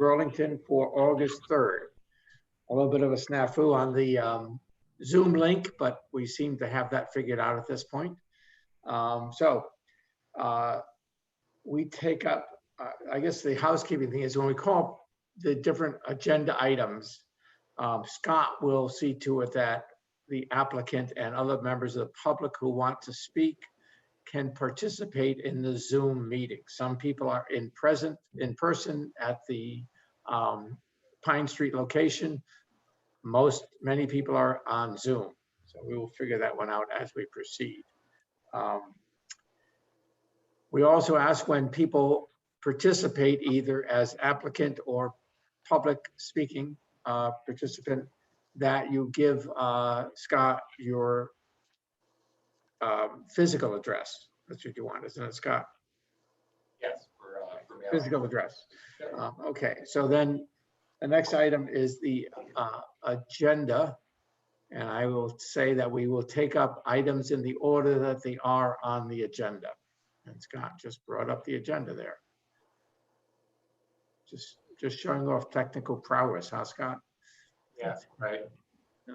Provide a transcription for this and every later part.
Burlington for August 3rd. A little bit of a snafu on the Zoom link, but we seem to have that figured out at this point. We take up, I guess the housekeeping thing is when we call the different agenda items, Scott will see to it that the applicant and other members of the public who want to speak can participate in the Zoom meeting. Some people are in person at the Pine Street location. Many people are on Zoom. So we will figure that one out as we proceed. We also ask when people participate either as applicant or public speaking participant that you give Scott your physical address. That's what you want, isn't it, Scott? Yes, for physical address. Okay, so then the next item is the agenda. And I will say that we will take up items in the order that they are on the agenda. And Scott just brought up the agenda there. Just showing off technical prowess, huh, Scott? Yeah, right.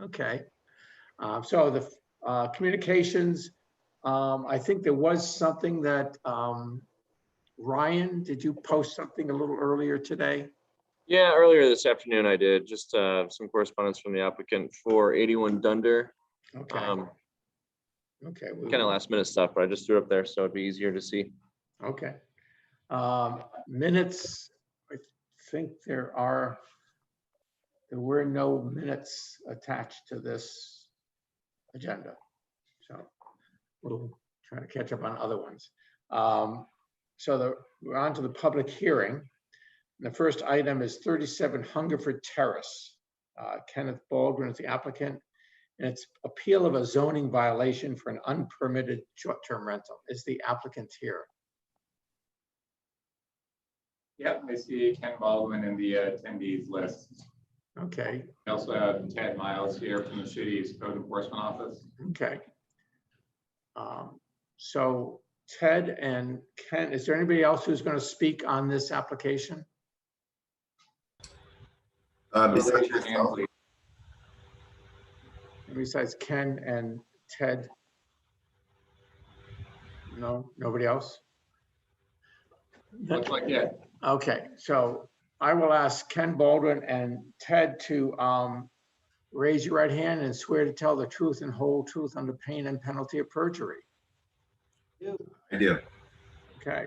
Okay. So the communications, I think there was something that, Ryan, did you post something a little earlier today? Yeah, earlier this afternoon I did just some correspondence from the applicant for 81 Dunder. Okay. Okay. Kind of last minute stuff, but I just threw it up there so it'd be easier to see. Okay. Minutes, I think there were no minutes attached to this agenda. So we'll try to catch up on other ones. We're on to the public hearing. The first item is 37 Hungerford Terrace. Kenneth Baldwin is the applicant, and it's appeal of a zoning violation for an unpermitted short-term rental. Is the applicant here? Yep, I see Ken Baldwin in the attendees list. Okay. I also have Ted Miles here from the city's code enforcement office. Okay. So Ted and Ken, is there anybody else who's going to speak on this application? Besides your hand, please. Besides Ken and Ted? No, nobody else? Looks like it. Okay, so I will ask Ken Baldwin and Ted to raise your right hand and swear to tell the truth and whole truth under pain and penalty of perjury. I do. Okay,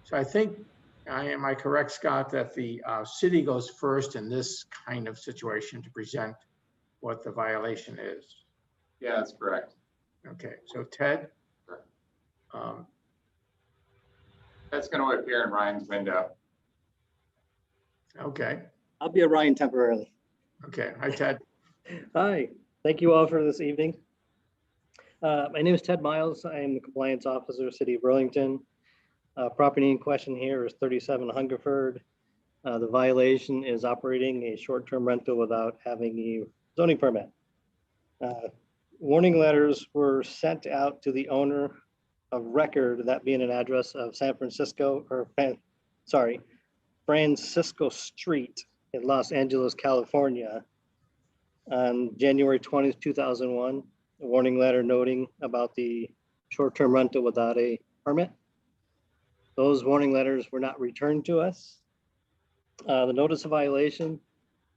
so I think, am I correct, Scott, that the city goes first in this kind of situation to present what the violation is? Yeah, that's correct. Okay, so Ted? That's going to appear in Ryan's window. Okay, I'll be a Ryan temporarily. okay, hi Ted. Hi, thank you all for this evening. My name is Ted Miles. I am the compliance officer, City of Burlington. Property in question here is 37 Hungerford. The violation is operating a short-term rental without having a zoning permit. Warning letters were sent out to the owner of record, that being an address of Francisco Street in Los Angeles, California, on January 20th, 2001. A warning letter noting about the short-term rental without a permit. Those warning letters were not returned to us. The notice of violation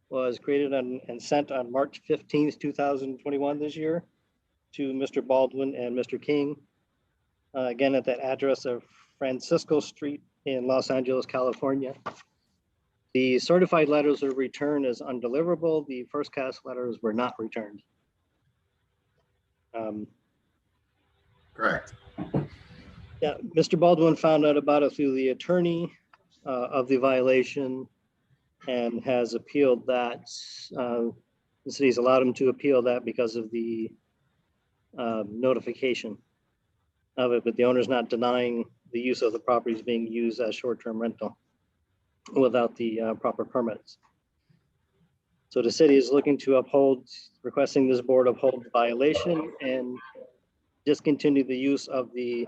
was created and sent on March 15th, 2021 this year to Mr. Baldwin and Mr. King. Again, at that address of Francisco Street in Los Angeles, California. The certified letters were returned as undeliverable. The first class letters were not returned. Correct. Yeah, Mr. Baldwin found out about it through the attorney of the violation and has appealed that. The city's allowed him to appeal that because of the notification of it, but the owner's not denying the use of the properties being used as short-term rental without the proper permits. So the city is looking to requesting this board uphold the violation and discontinue the use of the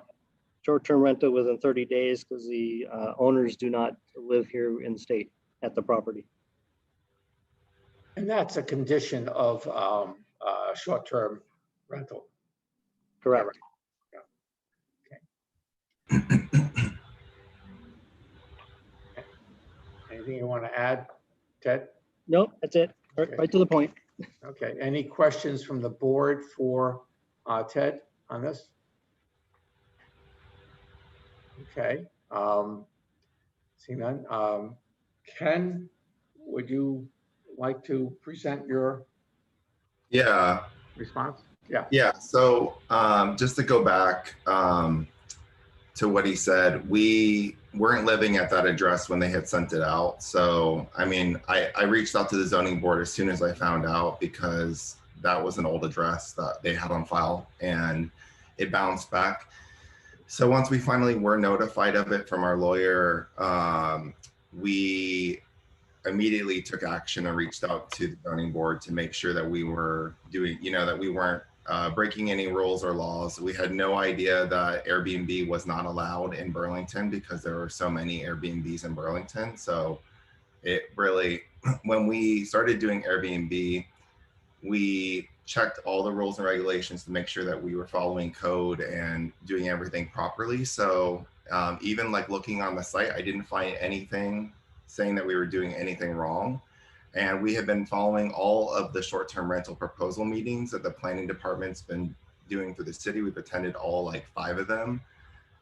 short-term rental within 30 days because the owners do not live here in the state. at the property. And that's a condition of short-term rental. Correct. Anything you want to add, Ted? Nope, that's it. Okay. Right to the point. Okay, any questions from the board for Ted on this? Okay, seeing none. Ken, would you like to present your Yeah, response? Yeah, yeah. So just to go back to what he said, we weren't living at that address when they had sent it out. So, I mean, I reached out to the zoning board as soon as I found out because that was an old address that they had on file and it bounced back. So once we finally were notified of it from our lawyer, we immediately took action and reached out to the zoning board to make sure that we were doing, that we weren't breaking any rules or laws. We had no idea that Airbnb was not allowed in Burlington because there were so many Airbnbs in Burlington. So it really, when we started doing Airbnb, we checked all the rules and regulations to make sure that we were following code and doing everything properly. So even like looking on the site, I didn't find anything saying that we were doing anything wrong. And we have been following all of the short-term rental proposal meetings that the planning department's been doing for the city. We've attended all like 5 of them.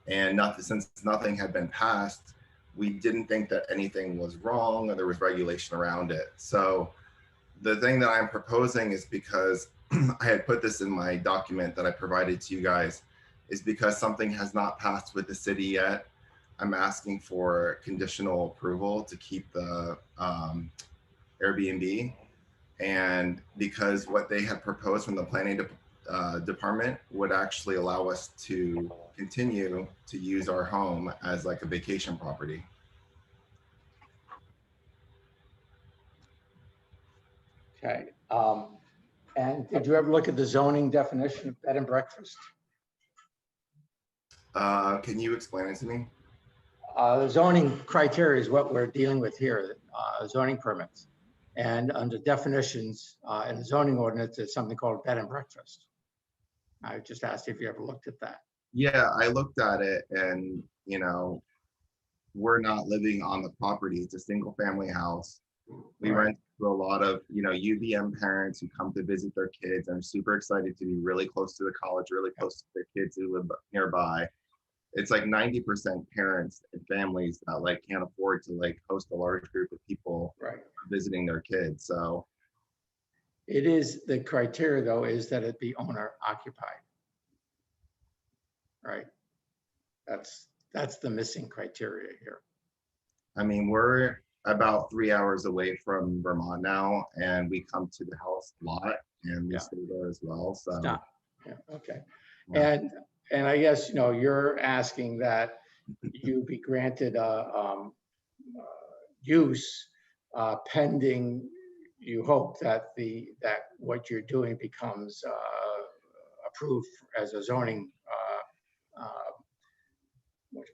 And since nothing had been passed, we didn't think that anything was wrong or there was regulation around it. So the thing that I'm proposing is because I had put this in my document that I provided to you guys, is because something has not passed with the city yet. I'm asking for conditional approval to keep the Airbnb. And because what they had proposed from the planning department would actually allow us to continue to use our home as like a vacation property. okay. And did you ever look at the zoning definition of bed and breakfast? Can you explain it to me? The zoning criteria is what we're dealing with here, zoning permits. And under definitions in the zoning ordinance, there's something called bed and breakfast. I just asked if you ever looked at that. Yeah, I looked at it and, we're not living on the property. It's a single family house. We Right. rent to a lot of, UVM parents who come to visit their kids. I'm super excited to be really close to the college, really close to their kids who live nearby. It's like 90% parents and families that like can't afford to like host a large group of people Right. visiting their kids. So It is, the criteria though, is that it be owner occupied. Right. That's the missing criteria here. I mean, we're about 3 hours away from Vermont now, and we come to the house a lot, and we Yeah. stay there as well. So Stop. Yeah, okay. Yeah. And I guess, you're asking that you be granted use pending, you hope that that what you're doing becomes approved as a zoning,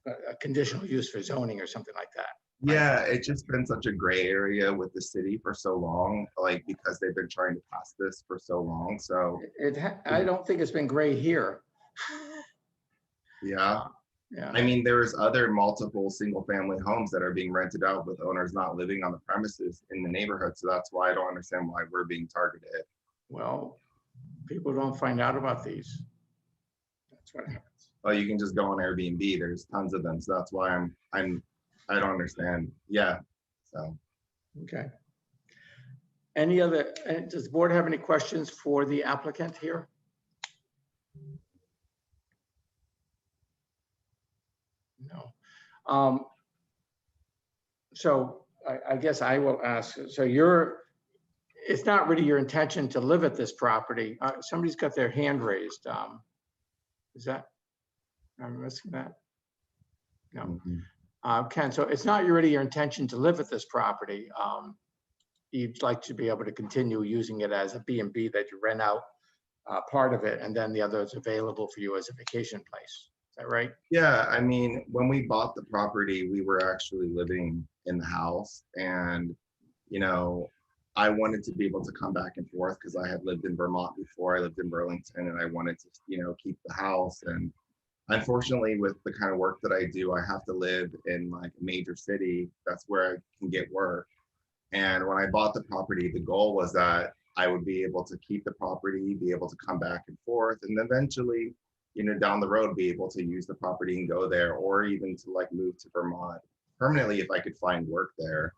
a conditional use for zoning or something like that. Yeah, it's just been such a gray area with the city for so long, like because they've been trying to pass this for so long. So I don't think it's been gray here. yeah, Yeah. I mean, there's other multiple single family homes that are being rented out with owners not living on the premises in the neighborhood. So that's why I don't understand why we're being targeted. Well, people don't find out about these. That's what happens. Well, you can just go on Airbnb. There's tons of them. So that's why I don't understand. Yeah. So Okay. Does the board have any questions for the applicant here? No. So I guess I will ask, so it's not really your intention to live at this property. Somebody's got their hand raised. Is that, I'm missing that? No. Ken, so it's not really your intention to live at this property. You'd like to be able to continue using it as a B&B that you rent out part of it, and then the other is available for you as a vacation place. Is that right? Yeah, I mean, when we bought the property, we were actually living in the house, and you know, I wanted to be able to come back and forth because I had lived in Vermont before. I lived in Burlington, and I wanted to, keep the house. And unfortunately, with the kind of work that I do, I have to live in like a major city. That's where I can get work. And when I bought the property, the goal was that I would be able to keep the property, be able to come back and forth, and eventually, down the road, be able to use the property and go there, or even to like move to Vermont permanently if I could find work there.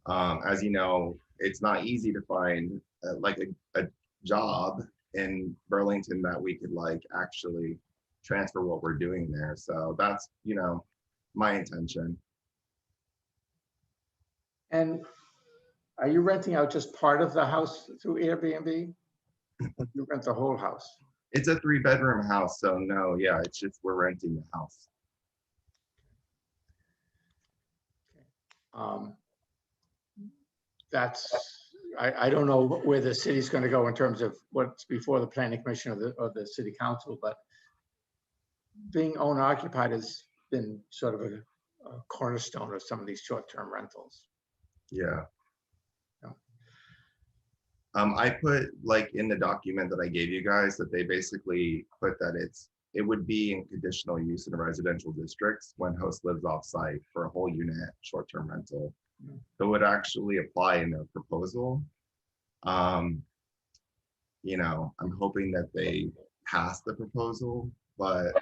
As you know, it's not easy to find like a job in Burlington that we could like actually transfer what we're doing there. So that's, my intention. And are you renting out just part of the house through Airbnb? You rent the whole house? It's a 3-bedroom house, so no, yeah, it's just we're renting the house. I don't know where the city's going to go in terms of what's before the planning commission or the city council, but being owner occupied has been sort of a cornerstone of some of these short-term rentals. Yeah. Yeah. I put like in the document that I gave you guys that they basically put that it would be in conditional use in residential districts when host lives off-site for a whole unit short-term rental. So it would actually apply in their proposal. I'm hoping that they pass the proposal, but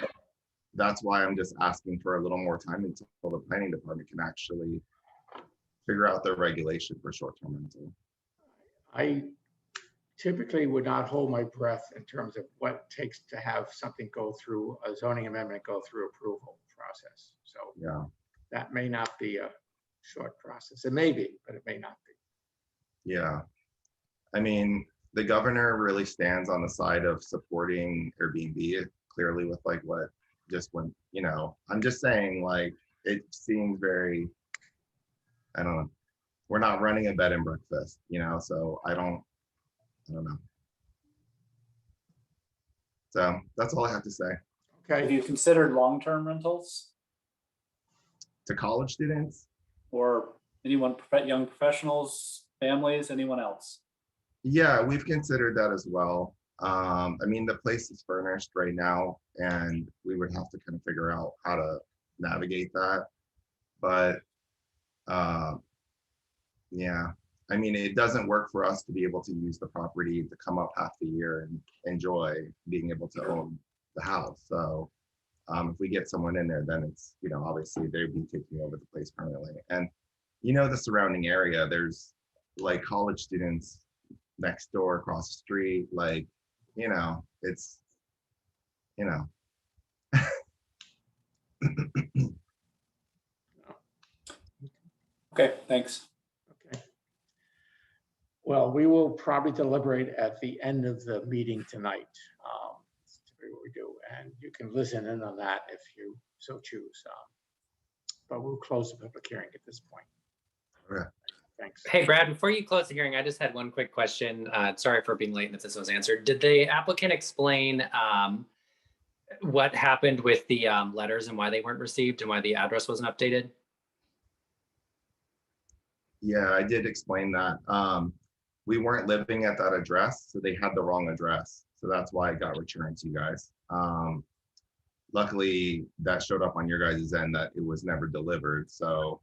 that's why I'm just asking for a little more time until the planning department can actually figure out the regulation for short-term rental. I typically would not hold my breath in terms of what it takes to have something go through a zoning amendment, go through approval process. So Yeah. that may not be a short process. It may be, but it may not be. Yeah. I mean, the governor really stands on the side of supporting Airbnb clearly with like what just went, I'm just saying like, it seems very, I don't know. We're not running a bed and breakfast, so I don't know. So that's all I have to say. Okay. Have you considered long-term rentals To college students, or anyone, young professionals, families, anyone else? yeah, we've considered that as well. I mean, the place is furnished right now, and we would have to kind of figure out how to navigate that. But yeah, I mean, it doesn't work for us to be able to use the property to come up half the year and enjoy being able to own the house. So if we get someone in there, then it's, obviously they'd be taking over the place permanently. And, the surrounding area, there's like college students next door, across the street, like, it's, Okay, thanks. Okay. Well, we will probably deliberate at the end of the meeting tonight. That's typically what we do, and you can listen in on that if you so choose. But we'll close the public hearing at this point. Okay. Thanks. Hey, Brad, before you close the hearing, I just had one quick question. Sorry for being late and if this was answered. Did the applicant explain what happened with the letters and why they weren't received and why the address wasn't updated? Yeah, I did explain that. We weren't living at that address, so they had the wrong address. So that's why it got returned to you guys. Luckily, that showed up on your guys' end that it was never delivered. So,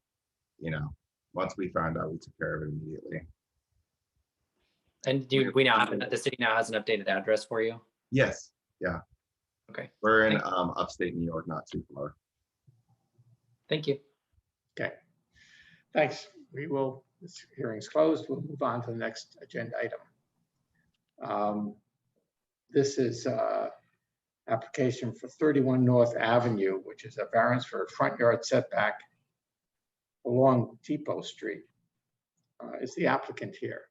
once we found out, we took care of it immediately. And we now have the city now has an updated address for you? Yes, yeah. Okay. We're in Thank upstate New York, not too far. Thank you. Okay. Thanks. This hearing's closed. We'll move on to the next agenda item. This is application for 31 North Avenue, which is a variance for a front yard setback along Depot Street. Is the applicant here?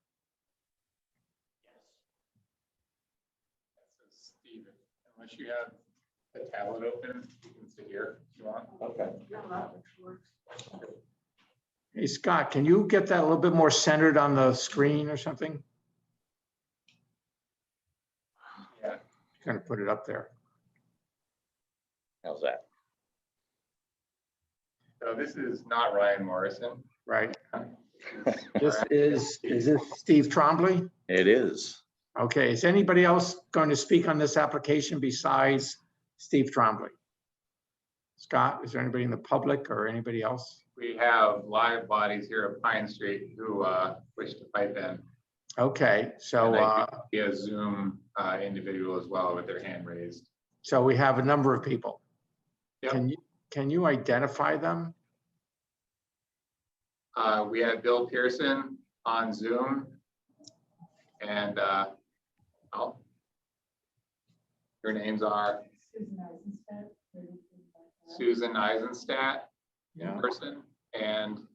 Steven, unless you have the tablet open, you can sit here if you want. Okay. Hey, Scott, can you get that a little bit more centered on the screen or something? Yeah. Kind of put it up there. How's that? this is not Ryan Morrison. right? Is this Steve Trombley? It is. Okay, is anybody else going to speak on this application besides Steve Trombley? Scott, is there anybody in the public or anybody else? We have live bodies here at Pine Street who wish to pipe in. Okay, so, And I do see a Zoom individual as well with their hand raised. so we have a number of people. Yep. Can you identify them? We have Bill Pearson on Zoom. And your names are Susan Eisenstadt in Yeah. person and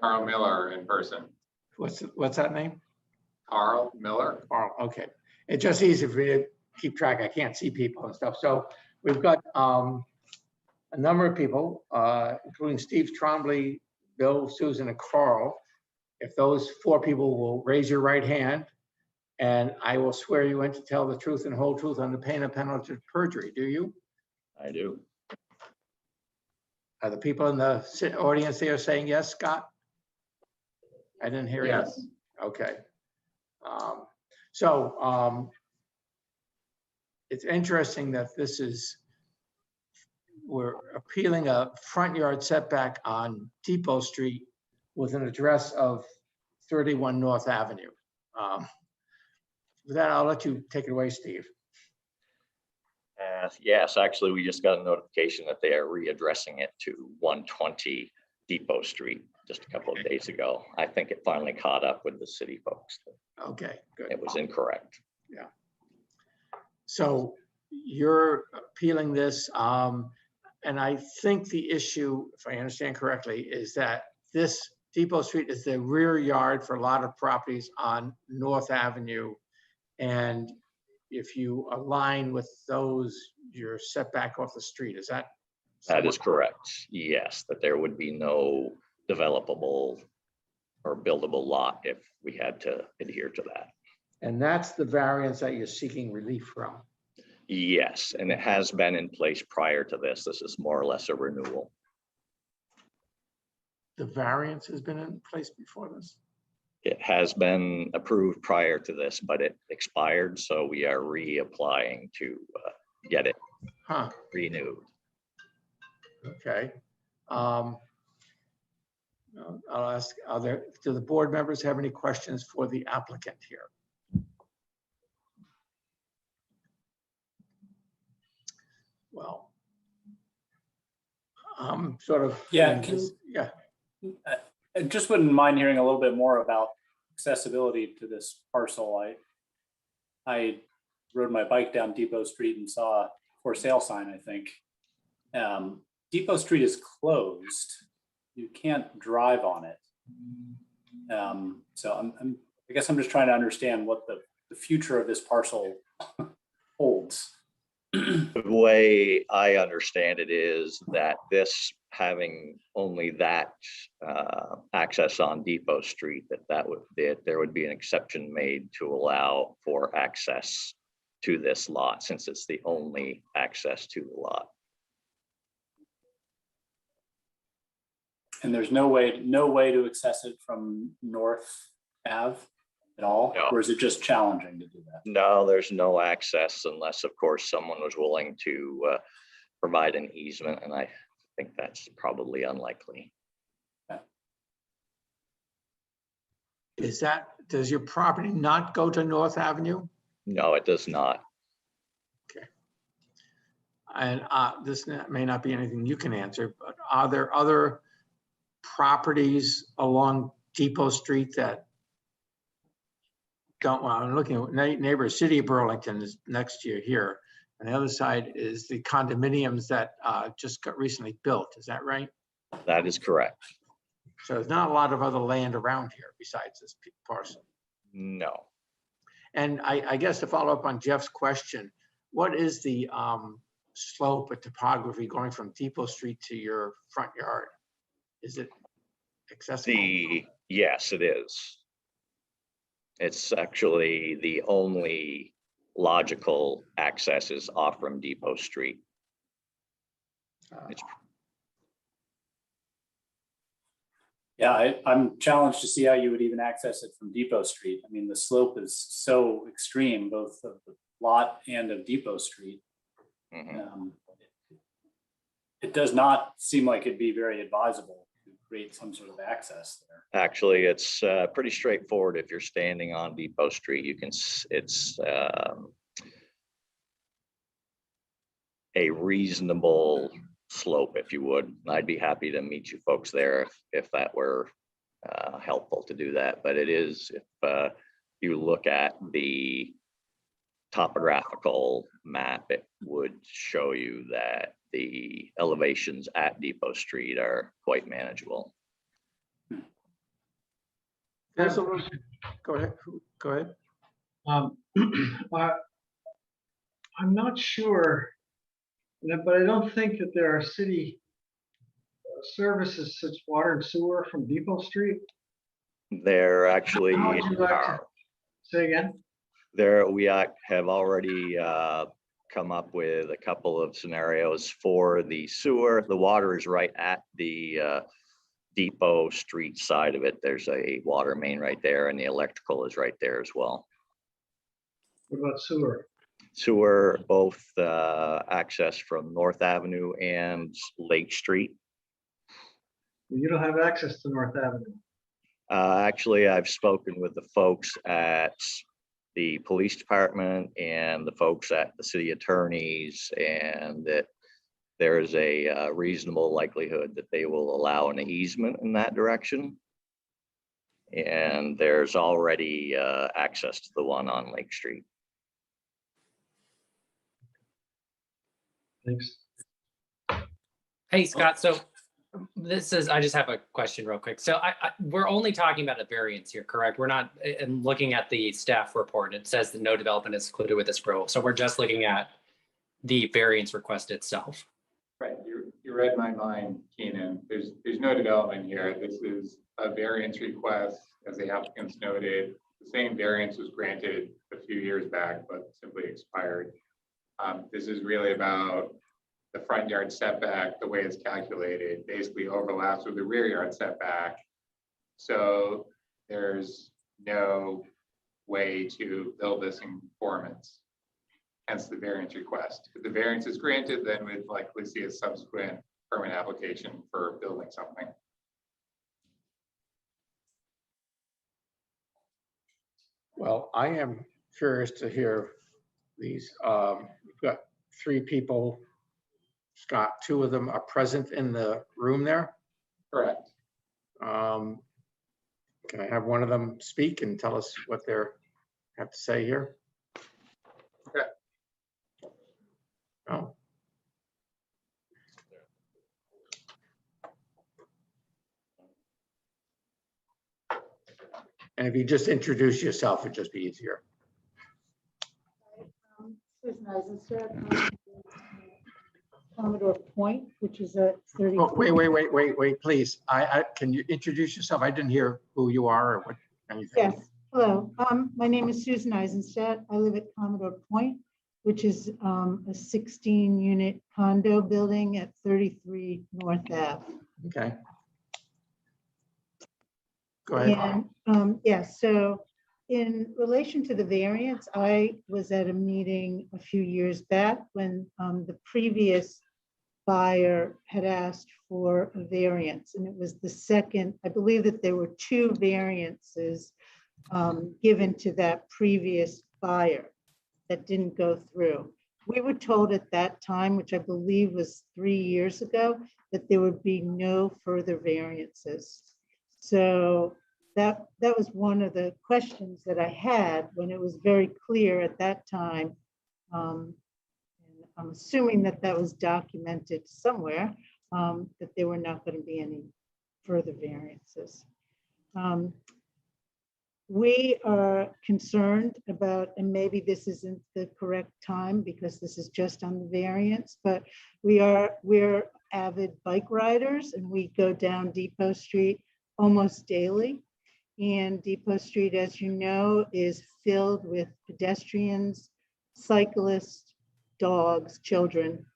Carl Miller in person. What's that name? Carl Miller. Carl, okay. It's just easy for me to keep track. I can't see people and stuff. So we've got a number of people, including Steve Trombley, Bill, Susan, and Carl. If those 4 people will raise your right hand, and I will swear you in to tell the truth and whole truth under pain and penalty of perjury. Do you? I do. Are the people in the audience there saying yes, Scott? I didn't hear you. Yes. Okay. It's interesting that we're appealing a front yard setback on Depot Street with an address of 31 North Avenue. With that, I'll let you take it away, Steve. Yes, actually, we just got a notification that they are readdressing it to 120 Depot Street just a couple of days ago. I think it finally caught up with the city folks. Okay, good. It was incorrect. So you're appealing this, and I think the issue, if I understand correctly, is that this Depot Street is the rear yard for a lot of properties on North Avenue. And if you align with those, you're set back off the street. Is that? That is correct. Yes, that there would be no developable or buildable lot if we had to adhere to that. And that's the variance that you're seeking relief from. Yes, and it has been in place prior to this. This is more or less a renewal. The variance has been in place before this? It has been approved prior to this, but it expired, so we are reapplying to get it Huh, renewed. okay. I'll ask, do the board members have any questions for the applicant here? Well, I'm sort of. Yeah, Yeah, I just wouldn't mind hearing a little bit more about accessibility to this parcel. I rode my bike down Depot Street and saw a for sale sign, I think. Depot Street is closed. You can't drive on it. So I guess I'm just trying to understand what the future of this parcel holds. The way I understand it is that this having only that access on Depot Street, there would be an exception made to allow for access to this lot, since it's the only access to the lot. And there's no way to access it from North Ave at all? No. Or is it just challenging to do that? No, there's no access unless, of course, someone was willing to provide an easement, and I think that's probably unlikely. does your property not go to North Avenue? No, it does not. And this may not be anything you can answer, but are there other properties along Depot Street that don't, well, I'm looking at neighbor City of Burlington is next to you here. And the other side is the condominiums that just got recently built. Is that right? That is correct. So there's not a lot of other land around here besides this parcel. No. And I guess to follow up on Jeff's question, what is the slope or topography going from Depot Street to your front yard? Is it accessible? Yes, it is. It's actually the only logical access is off from Depot Street. It's Yeah, I'm challenged to see how you would even access it from Depot Street. I mean, the slope is so extreme, both of the lot and of Depot Street. Mhm. It does not seem like it'd be very advisable to create some sort of access there. Actually, it's pretty straightforward. If you're standing on Depot Street, you can, it's a reasonable slope, if you would. I'd be happy to meet you folks there if that were helpful to do that. But it is, if you look at the topographical map, it would show you that the elevations at Depot Street are quite manageable. There's a little, go ahead, go ahead. I'm not sure, but I don't think that there are city services such water and sewer from Depot Street. There actually How would you like to are. say again? There, we have already come up with a couple of scenarios for the sewer. The water is right at the Depot Street side of it. There's a water main right there, and the electrical is right there as well. What about sewer? Sewer, both access from North Avenue and Lake Street. You don't have access to North Avenue. Actually, I've spoken with the folks at the police department and the folks at the city attorneys, and that there is a reasonable likelihood that they will allow an easement in that direction. And there's already access to the one on Lake Street. Thanks. Hey, Scott, so this is, I just have a question real quick. So we're only talking about a variance here, correct? We're not, I'm looking at the staff report. It says that no development is included with this approval. So we're just looking at the variance request itself. Right, you read my mind, Keenan. There's no development here. This is a variance request, as the applicants noted. The same variance was granted a few years back, but simply expired. This is really about the front yard setback, the way it's calculated, basically overlaps with the rear yard setback. So there's no way to build this in conformance. Hence the variance request. If the variance is granted, then we'd likely see a subsequent permit application for building something. Well, I am curious to hear these. We've got 3 people. Scott, 2 of them are present in the room there. Correct. Can I have one of them speak and tell us what they have to say here? Okay. Oh. And if you just introduce yourself, it'd just be easier. Susan Eisenstadt, Commodore Point, which is at 30. Oh, wait, please. Can you introduce yourself? I didn't hear who you are or what anything. Yes, hello. My name is Susan Eisenstadt. I live at Commodore Point, which is a 16-unit condo building at 33 North Ave. Okay. Go ahead. And yes, so in relation to the variance, I was at a meeting a few years back when the previous buyer had asked for a variance, and it was the second. I believe that there were 2 variances given to that previous buyer that didn't go through. We were told at that time, which I believe was 3 years ago, that there would be no further variances. So that was one of the questions that I had when it was very clear at that time. And I'm assuming that that was documented somewhere, that there were not going to be any further variances. We are concerned about, and maybe this isn't the correct time because this is just on the variance, but we're avid bike riders and we go down Depot Street almost daily. And Depot Street, as you know, is filled with pedestrians, cyclists, dogs, children.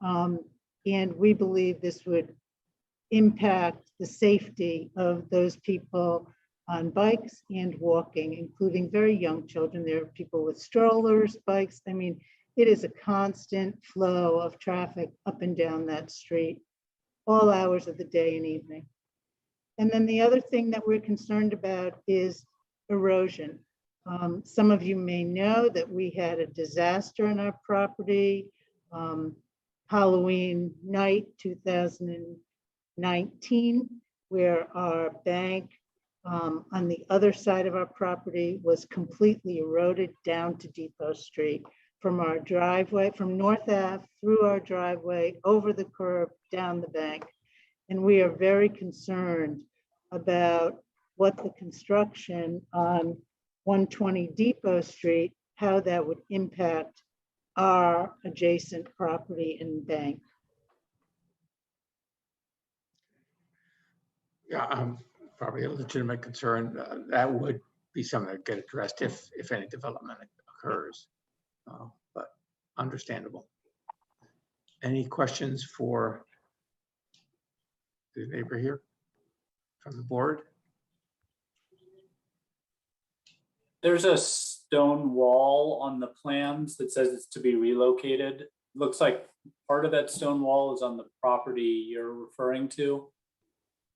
And we believe this would impact the safety of those people on bikes and walking, including very young children. There are people with strollers, bikes. I mean, it is a constant flow of traffic up and down that street, all hours of the day and evening. And then the other thing that we're concerned about is erosion. Some of you may know that we had a disaster on our property, Halloween night 2019, where our bank on the other side of our property was completely eroded down to Depot Street from our driveway, from North Ave through our driveway, over the curb, down the bank. And we are very concerned about what the construction on 120 Depot Street, how that would impact our adjacent property and bank. Yeah, probably a legitimate concern. That would be something that get addressed if any development occurs, but understandable. Any questions for the neighbor here from the board? There's a stone wall on the plans that says it's to be relocated. Looks like part of that stone wall is on the property you're referring to.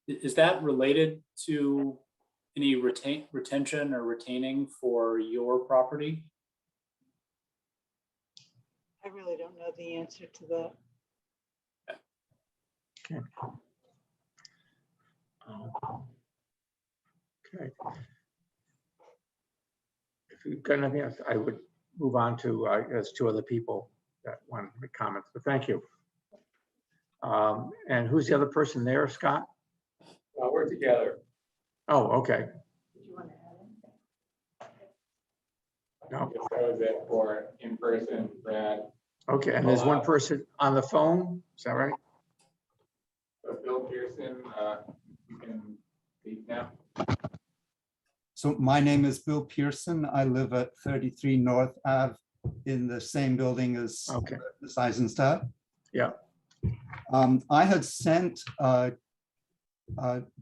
Is that related to any retention or retaining for your property? I really don't know the answer to that. Okay. Okay. If you've got anything else, I would move on to, I guess, two other people that want to make comments, but thank you. And who's the other person there, Scott? We're together. Oh, okay. No, Yes, that was it for in-person, Brad. okay, and there's one person on the phone, is that right? So Bill Pearson, you can speak now. So my name is Bill Pearson. I live at 33 North Ave in the same building as Okay. Ms. Eisenstadt. Yeah. I had sent a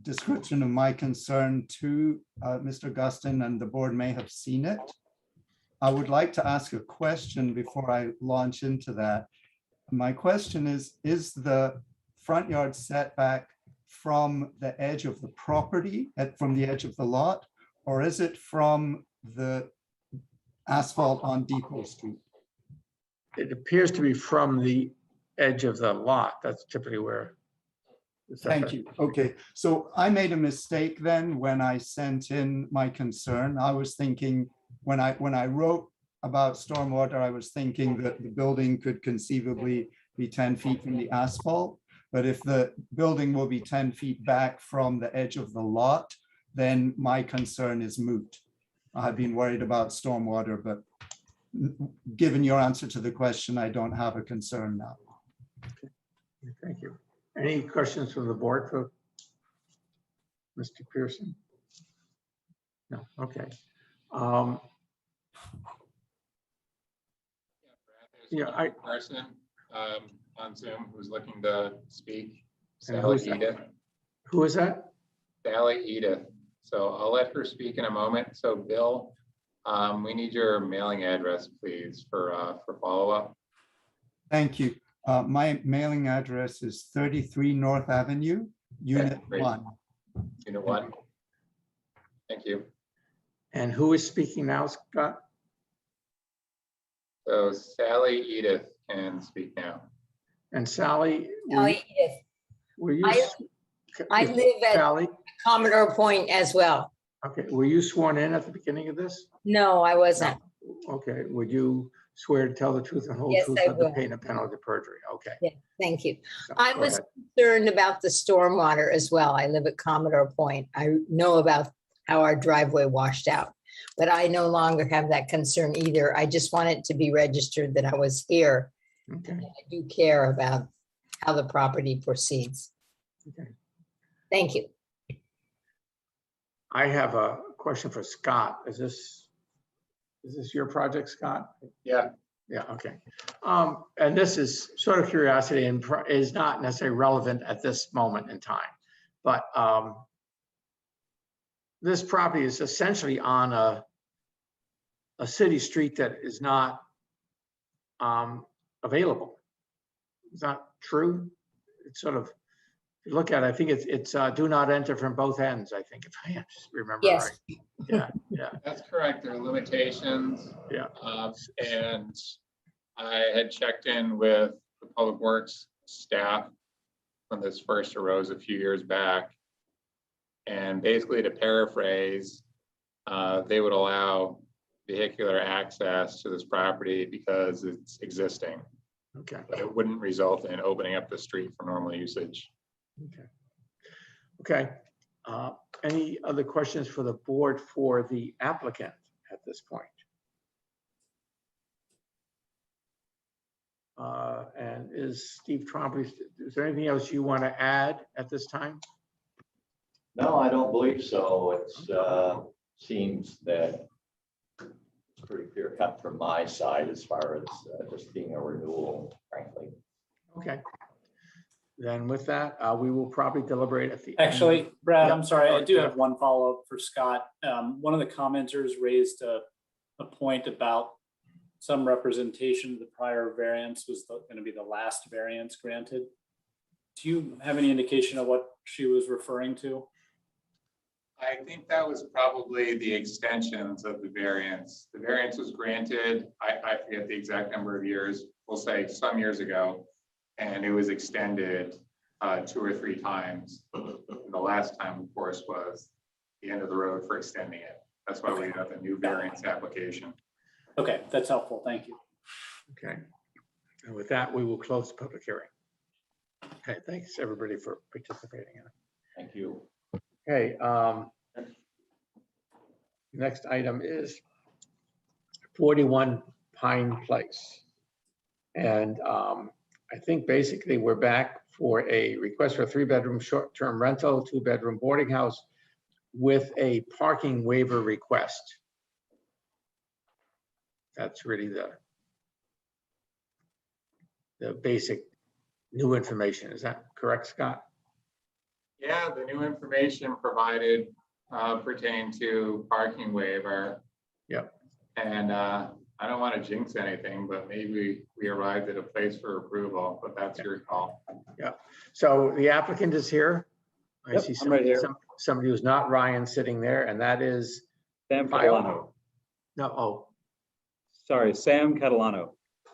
description of my concern to Mr. Gustin, and the board may have seen it. I would like to ask a question before I launch into that. My question is the front yard setback from the edge of the property, from the edge of the lot, or is it from the asphalt on Depot Street? It appears to be from the edge of the lot. That's typically where. Thank you. Okay, so I made a mistake then when I sent in my concern. I was thinking, when I wrote about stormwater, I was thinking that the building could conceivably be 10 feet from the asphalt. But if the building will be 10 feet back from the edge of the lot, then my concern is moot. I've been worried about stormwater, but given your answer to the question, I don't have a concern now. Okay. Thank you. Any questions from the board for Mr. Pearson? No, okay. Yeah, Person on Zoom who's looking to speak. And Sally who's that? Edith. who is that? Sally Edith. So I'll let her speak in a moment. So Bill, we need your mailing address, please, for follow-up. Thank you. My mailing address is 33 North Avenue, Unit great. 1. Unit 1. Thank you. And who is speaking now, Scott? So Sally Edith can speak now. And Sally? Sally Edith. Were you? I live at Sally? Commodore Point as well. Okay, were you sworn in at the beginning of this? No, I wasn't. Okay, would you swear to tell the truth and whole Yes, truth I under will. pain of penalty of perjury? Okay. Yeah, thank you. So, I go was ahead. concerned about the stormwater as well. I live at Commodore Point. I know about how our driveway washed out, but I no longer have that concern either. I just want it to be registered that I was here. Okay, I do care about how the property proceeds. okay. Thank you. I have a question for Scott. Is this your project, Scott? Yeah. Yeah, okay. And this is sort of curiosity and is not necessarily relevant at this moment in time. But this property is essentially on a city street that is not available. Is that true? It's sort of, if you look at it, I think it's do not enter from both ends, I think, if I remember Yes. right. Yeah, yeah, That's correct. There are limitations. yeah. And I had checked in with the Public Works staff when this first arose a few years back. And basically, to paraphrase, they would allow vehicular access to this property because it's existing, Okay, but it wouldn't result in opening up the street for normal usage. okay. Okay. Any other questions for the board for the applicant at this point? And is Steve Trombley, is there anything else you want to add at this time? No, I don't believe so. It's seems that it's pretty clear cut from my side as far as just being a renewal, frankly. Okay. Then with that, we will probably deliberate at the end. Actually, Brad, Yeah. I'm sorry, I do Yeah. have one follow-up for Scott. One of the commenters raised a point about some representation of the prior variance was going to be the last variance granted. Do you have any indication of what she was referring to? I think that was probably the extensions of the variance. The variance was granted, I forget the exact number of years, we'll say some years ago, and it was extended 2 or 3 times. And the last time, of course, was the end of the road for extending it. That's why we have a new variance application. Okay, that's helpful. Thank you. Okay. And with that, we will close the public hearing. Okay, thanks everybody for participating in it. Thank you. Okay, next item is 41 Pine Place. And I think basically we're back for a request for a 3-bedroom short-term rental, 2-bedroom boarding house with a parking waiver request. That's really the basic new information. Is that correct, Scott? Yeah, the new information provided pertaining to parking waiver. Yep. And I don't want to jinx anything, but maybe we arrived at a place for approval, but that's your call. Yeah. So the applicant is here. I Yep, see I'm right here. somebody who's not Ryan sitting there, and that is Sam Kyle. Catalano. No, oh, Sorry, Sam Catalano.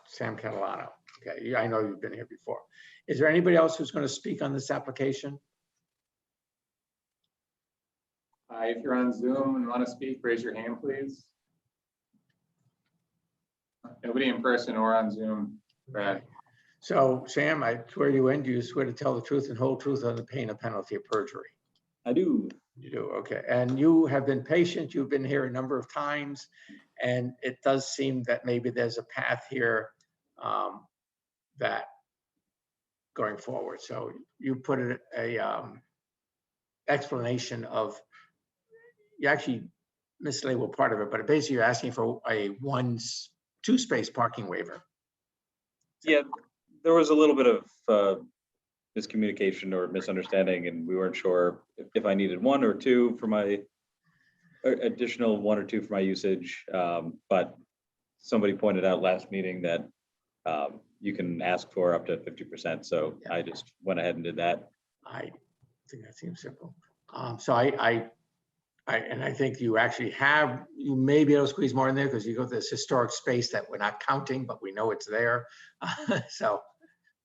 Sam Catalano. Okay, yeah, I know you've been here before. Is there anybody else who's going to speak on this application? If you're on Zoom and want to speak, raise your hand, please. Nobody in person or on Zoom, Brad. So Sam, I swear you in. Do you swear to tell the truth and whole truth on the pain and penalty of perjury? I do. You do, okay. And you have been patient. You've been here a number of times. And it does seem that maybe there's a path here that going forward. So you put it a explanation of, you actually mislabeled part of it, but basically you're asking for a 2-space parking waiver. Yeah, there was a little bit of miscommunication or misunderstanding, and we weren't sure if I needed 1 or 2 for my additional 1 or 2 for my usage. But somebody pointed out last meeting that you can ask for up to 50%. So Yeah. I just went ahead and did that. I think that seems simple. So I think you actually you may be able to squeeze more in there because you go to this historic space that we're not counting, but we know it's there. So a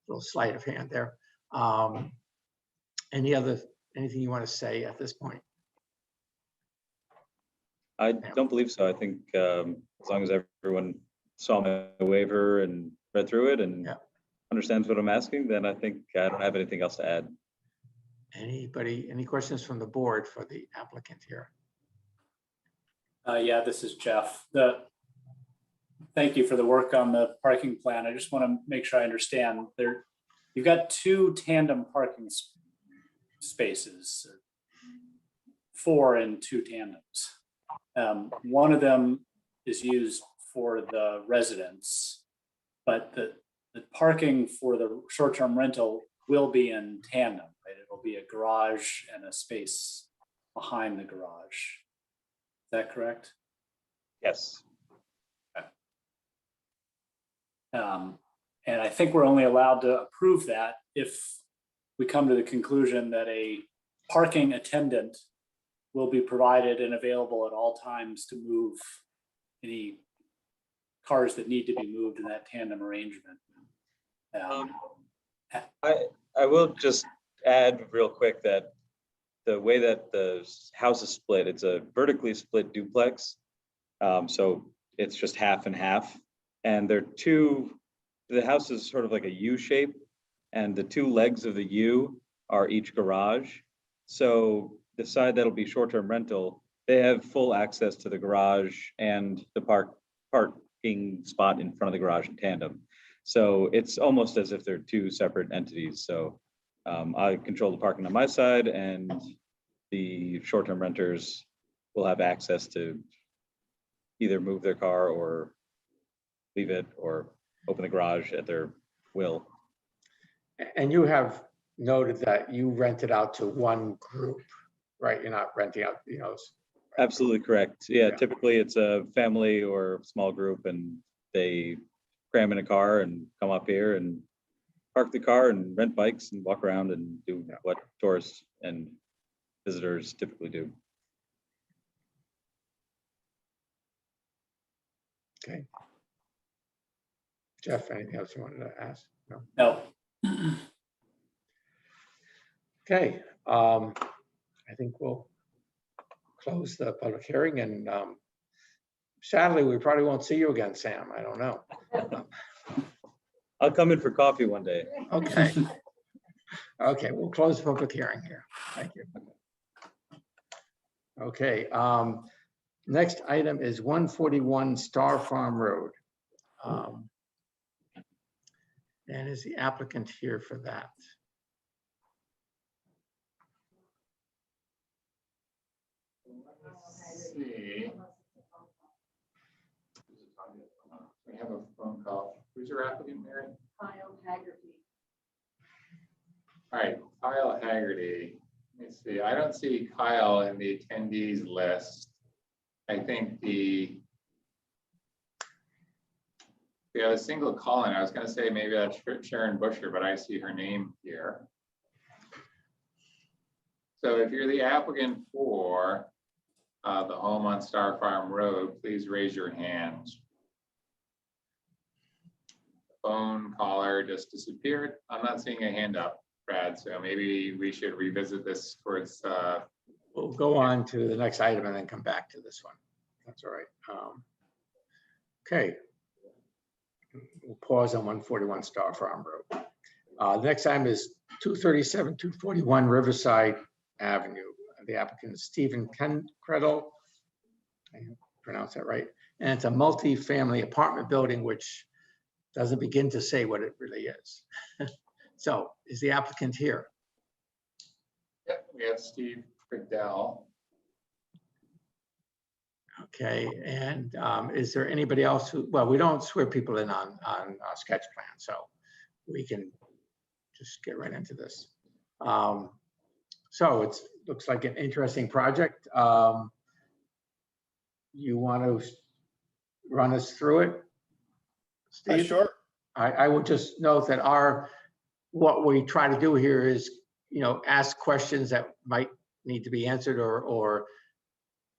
little sleight of hand there. Anything you want to say at this point? I don't believe so. I think as long as everyone saw my waiver and read through it and understands what I'm asking, then I think I don't have anything else to add. Anybody, any questions from the board for the applicant here? Yeah, this is Jeff. Thank you for the work on the parking plan. I just want to make sure I understand. You've got 2 tandem parking spaces, 4 in 2 tandems. One of them is used for the residents, But the parking for the short-term rental will be in tandem, right? It'll be a garage and a space behind the garage. Is that correct? Yes. And I think we're only allowed to approve that if we come to the conclusion that a parking attendant will be provided and available at all times to move any cars that need to be moved in that tandem arrangement. I will just add real quick that the way that the house is split, it's a vertically split duplex. So it's just half and half. And the house is sort of like a U shape, and the two legs of the U are each garage. So the side that'll be short-term rental, they have full access to the garage and the parking spot in front of the garage in tandem. So it's almost as if they're two separate entities. So I control the parking on my side, and the short-term renters will have access to either move their car or leave it or open the garage at their will. And you have noted that you rent it out to one group, right? You're not renting out, Absolutely correct. Yeah, typically it's a family or small group, and they cram in a car and come up here and park the car and rent bikes and walk around and do what tourists and visitors typically do. Okay. Jeff, anything else you wanted to ask? No. No. Okay. I think we'll close the public hearing, and sadly, we probably won't see you again, Sam. I don't know. I'll come in for coffee one day. Okay. Okay, we'll close the public hearing here. Thank you. Okay. Next item is 141 Star Farm Road. And is the applicant here for that? Let's see. We have a phone call. Who's your applicant, Mary? Kyle Haggerty. All right, Kyle Haggerty. Let me see. I don't see Kyle in the attendees list. I think we have a single call in. I was going to say maybe that's Sharon Busher, but I see her name here. So if you're the applicant for the home on Star Farm Road, please raise your hand. The phone caller just disappeared. I'm not seeing a hand up, Brad, so maybe we should revisit this towards. We'll go on to the next item and then come back to this one. That's all right. Okay. We'll pause on 141 Star Farm Road. The next item is 237, 241 Riverside Avenue. The applicant is Stephen Kredel. I pronounce that right. And it's a multi-family apartment building, which doesn't begin to say what it really is. So is the applicant here? Yep, we have Steve Kredel. Okay, and is there anybody else who, well, we don't swear people in on a sketch plan, so we can just get right into this. So it looks like an interesting project. You want to run us through it, Steve? Sure. I will just note that what we try to do here is, ask questions that might need to be answered or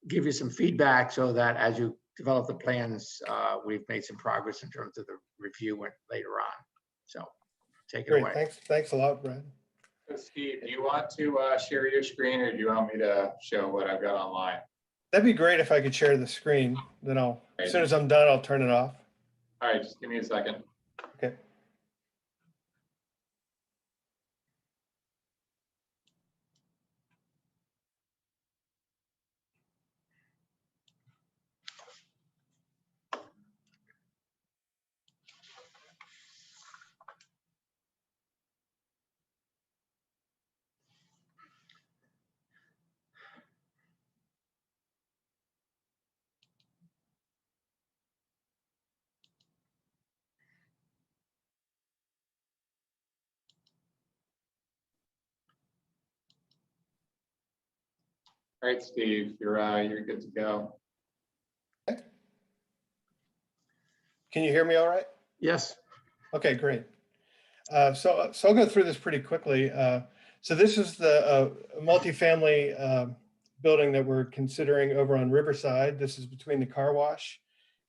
give you some feedback so that as you develop the plans, we've made some progress in terms of the review later on. So take it Great. away. Thanks a lot, Brad. So Steve, do you want to share your screen, or do you want me to show what I've got online? That'd be great if I could share the screen. Then as soon as I'm done, I'll turn it off. All right, just give me a second. Okay. All right, Steve, you're good to go. Can you hear me all right? Yes. Okay, great. So I'll go through this pretty quickly. So this is the multifamily building that we're considering over on Riverside. This is between the car wash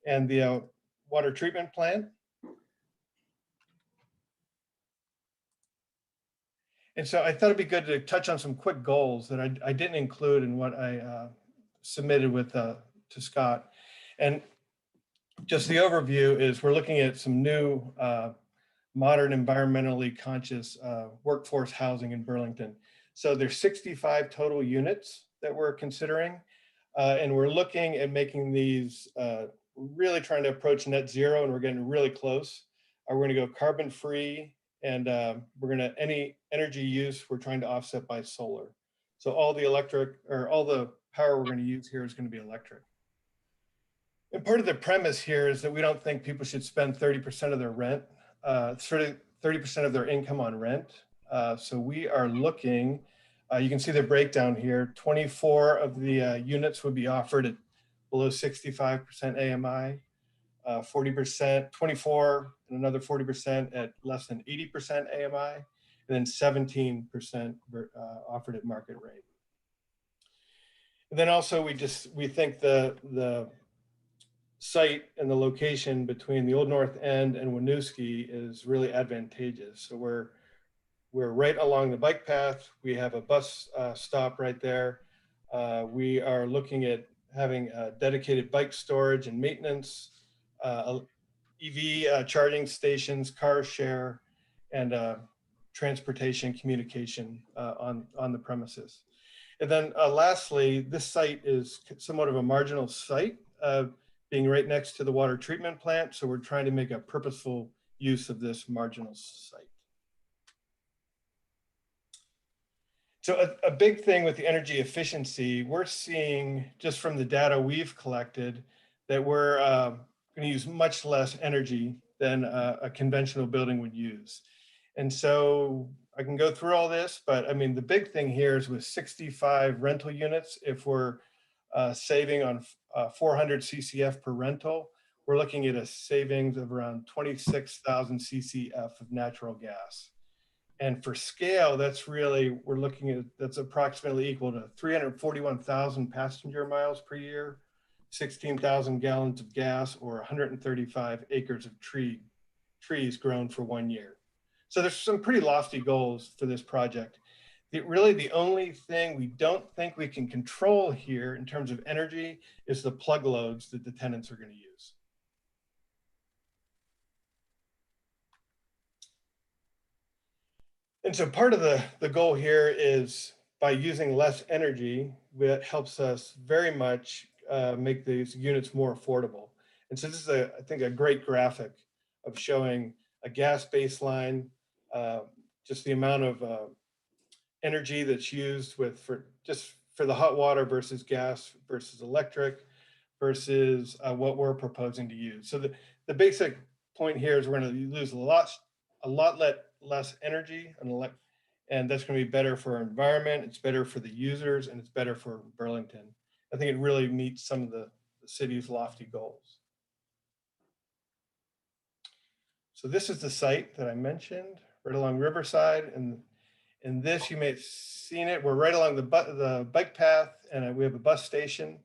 and the water treatment plant. And so I thought it'd be good to touch on some quick goals that I didn't include in what I submitted with to Scott. And just the overview is we're looking at some new modern, environmentally conscious workforce housing in Burlington. So there's 65 total units that we're considering. And we're looking at making these, really trying to approach net zero, and we're getting really close. We're gonna go carbon free, and we're gonna, any energy use, we're trying to offset by solar. So all the electric, or all the power we're gonna use here is gonna be electric. And part of the premise here is that we don't think people should spend 30% of their rent, 30% of their income on rent. So we are looking, you can see the breakdown here, 24 of the units would be offered at below 65% AMI, 40%, 24 and another 40% at less than 80% AMI, and then 17% offered at market rate. And then also we think the site and the location between the Old North End and Winooski is really advantageous. So we're right along the bike path. We have a bus stop right there. We are looking at having dedicated bike storage and maintenance, EV charging stations, car share, and transportation communication on the premises. And then lastly, this site is somewhat of a marginal site, being right next to the water treatment plant. So we're trying to make a purposeful use of this marginal site. So a big thing with the energy efficiency, we're seeing just from the data we've collected that we're going to use much less energy than a conventional building would use. And so I can go through all this, but I mean, the big thing here is with 65 rental units, if we're saving on 400 CCF per rental, we're looking at a savings of around 26,000 CCF of natural gas. And for scale, that's really, we're looking at, that's approximately equal to 341,000 passenger miles per year, 16,000 gallons of gas, or 135 acres of trees grown for 1 year. So there's some pretty lofty goals for this project. Really the only thing we don't think we can control here in terms of energy is the plug loads that the tenants are going to use. And so part of the goal here is by using less energy, that helps us very much make these units more affordable. And so this is, I think, a great graphic of showing a gas baseline, just the amount of energy that's used for the hot water versus gas versus electric versus what we're proposing to use. So the basic point here is we're going to lose a lot less energy, and that's going to be better for our environment. It's better for the users, and it's better for Burlington. I think it really meets some of the city's lofty goals. So this is the site that I mentioned, right along Riverside, and in this, you may have seen it. We're right along the bike path, and we have a bus station.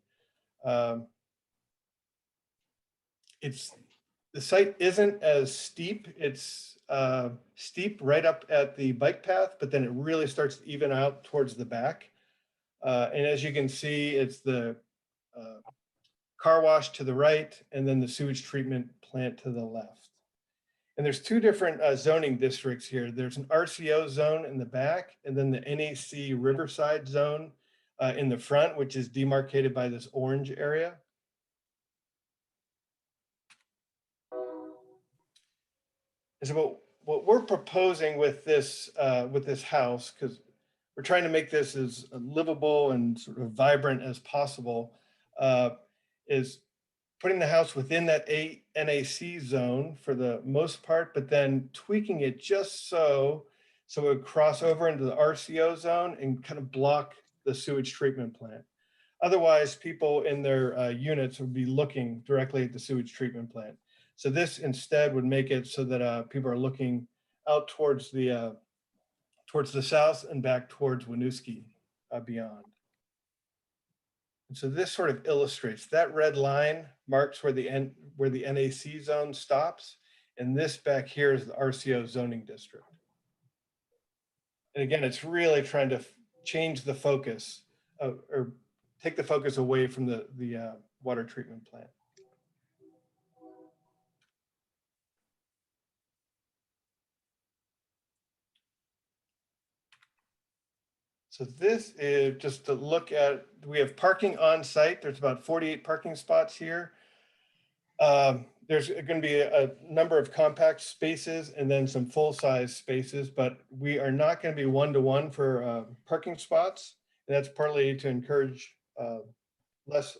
The site isn't as steep. It's steep right up at the bike path, but then it really starts to even out towards the back. And as you can see, it's the car wash to the right, and then the sewage treatment plant to the left. And there's two different zoning districts here. There's an RCO zone in the back, and then the NAC Riverside zone in the front, which is demarcated by this orange area. And so what we're proposing with this house, because we're trying to make this as livable and sort of vibrant as possible, is putting the house within that NAC zone for the most part, but then tweaking it just so it would cross over into the RCO zone and kind of block the sewage treatment plant. Otherwise, people in their units would be looking directly at the sewage treatment plant. So this instead would make it so that people are looking out towards the south and back towards Winooski beyond. And so this sort of illustrates that red line marks where the NAC zone stops, and this back here is the RCO zoning district. And again, it's really trying to change the focus or take the focus away from the water treatment plant. So this is just to look at, we have parking on site. There's about 48 parking spots here. There's going to be a number of compact spaces and then some full-size spaces, but we are not going to be one-to-one for parking spots. And that's partly to encourage less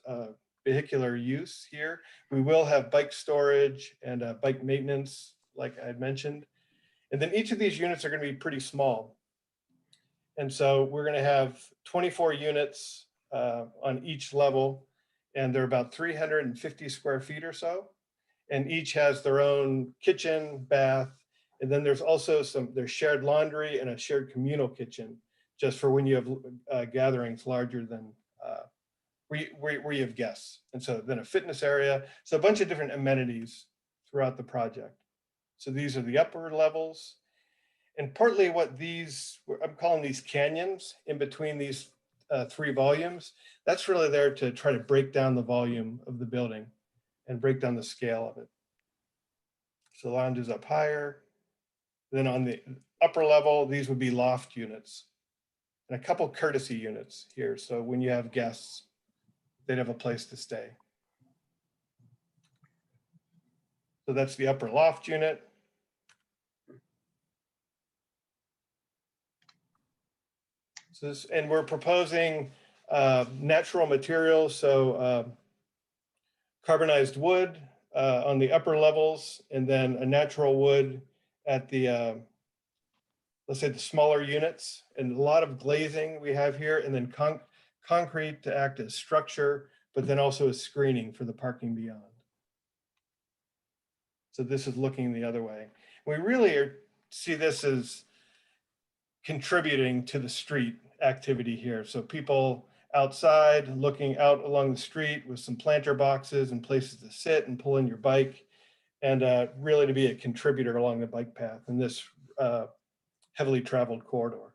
vehicular use here. We will have bike storage and bike maintenance, like I had mentioned. And then each of these units are going to be pretty small. And so we're going to have 24 units on each level, and they're about 350 square feet or so. And each has their own kitchen, bath, and then there's also there's shared laundry and a shared communal kitchen, just for when you have gatherings larger than where you have guests. And so then a fitness area, so a bunch of different amenities throughout the project. So these are the upper levels. And partly what I'm calling these canyons in between these 3 volumes, that's really there to try to break down the volume of the building and break down the scale of it. So the lounge is up higher. Then on the upper level, these would be loft units and a couple courtesy units here. So when you have guests, they'd have a place to stay. So that's the upper loft unit. So this, and we're proposing natural materials, so carbonized wood on the upper levels, and then a natural wood at the, let's say the smaller units, and a lot of glazing we have here, and then concrete to act as structure, but then also as screening for the parking beyond. So this is looking the other way. We really see this as contributing to the street activity here. So people outside looking out along the street with some planter boxes and places to sit and pull in your bike, and really to be a contributor along the bike path in this heavily traveled corridor.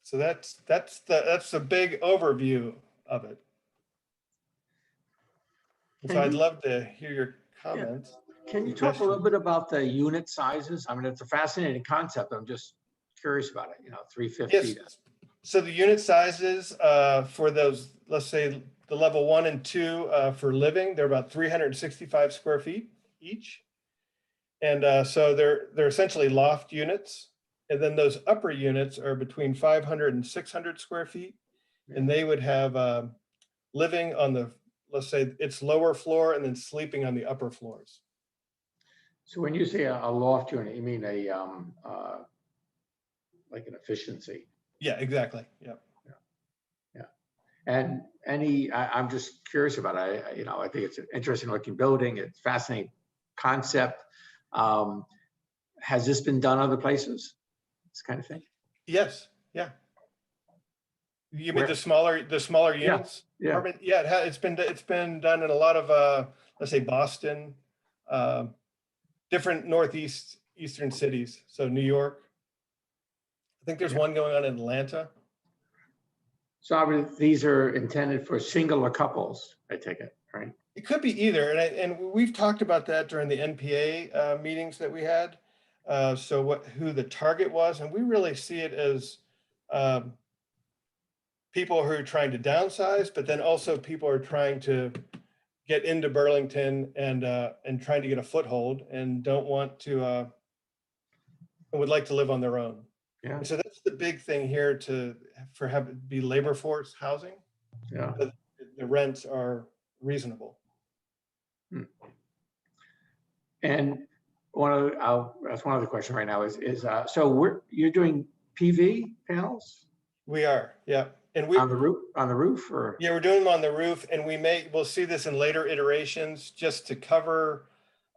So that's the big overview of it. So I'd love to hear your comments. Yeah. Can you talk a little bit about the unit sizes? I mean, it's a fascinating concept. I'm just curious about it, 350. Yes. So the unit sizes for those, let's say the level 1 and 2 for living, they're about 365 square feet each. And so they're essentially loft units. And then those upper units are between 500 and 600 square feet. And they would have living on the, let's say its lower floor, and then sleeping on the upper floors. So when you say a loft unit, you mean like an efficiency? Yeah, exactly. Yeah. And I'm just curious about it. I think it's an interesting looking building. It's a fascinating concept. Has this been done other places? This kind of thing? Yes. Yeah. You mean the smaller units? Yeah. Yeah. It's been done in a lot of let's say Boston, different eastern cities. So New York. I think there's one going on in Atlanta. So these are intended for singular couples, I take it, right? It could be either, and we've talked about that during the NPA meetings that we had. So who the target was, and we really see it as people who are trying to downsize, but then also people are trying to get into Burlington and trying to get a foothold and don't want to and would like to live on their own. Yeah. So that's the big thing here for have it be labor force housing. Yeah. But the rents are reasonable. And that's one other question right now is so you're doing PV panels? We are, yeah. And On the roof or? yeah, we're doing them on the roof, and we'll see this in later iterations, just to cover,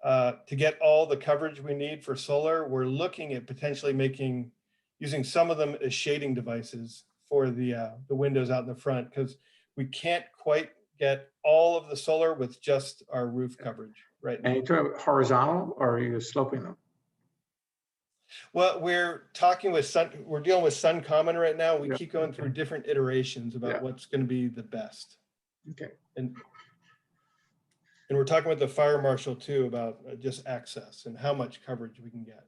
to get all the coverage we need for solar. We're looking at potentially using some of them as shading devices for the windows out in the front, because we can't quite get all of the solar with just our roof coverage right now. And you're talking horizontal or are you sloping them? Well, we're dealing with Sun Common right now. We Yeah, keep going through different iterations about Yeah. what's going to be the best. Okay. And we're talking with the fire marshal too about just access and how much coverage we can get.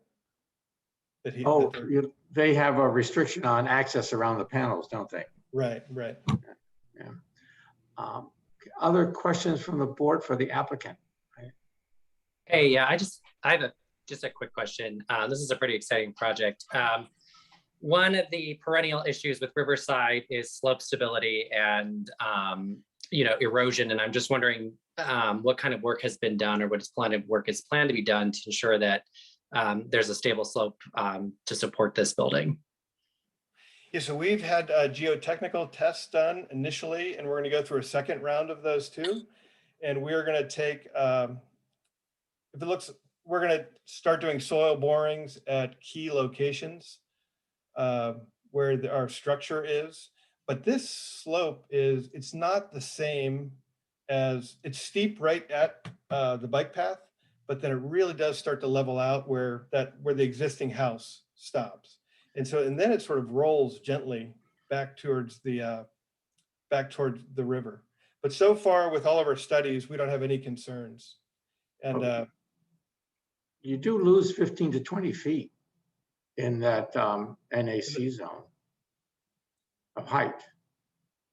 They have a restriction on access around the panels, don't they? Right. Yeah. Other questions from the board for the applicant? Hey, yeah, I have just a quick question. This is a pretty exciting project. One of the perennial issues with Riverside is slope stability and erosion. And I'm just wondering what kind of work has been done or what work is planned to be done to ensure that there's a stable slope to support this building. Yeah, so we've had geotechnical tests done initially, and we're going to go through a second round of those too. And we're going to take, we're going to start doing soil borings at key locations where our structure is. But this slope it's not the same as, it's steep right at the bike path, but then it really does start to level out where the existing house stops. And then it sort of rolls gently back towards the river. But so far with all of our studies, we don't have any concerns. And you do lose 15 to 20 feet in that NAC zone of height.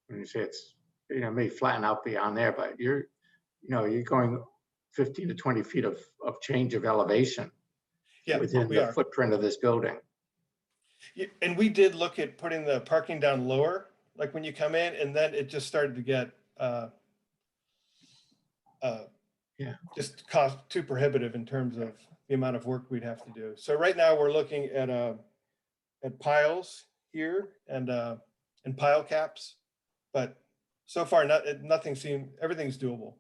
When you say it's, may flatten out beyond there, but you're going 15 to 20 feet of change of elevation within the footprint of this building. Yeah, and we did look at putting the parking down lower, like when you come in, and then it just started to get just cost too prohibitive in terms of the amount of work we'd have to do. So right now we're looking at piles here and pile caps, but so far everything's doable.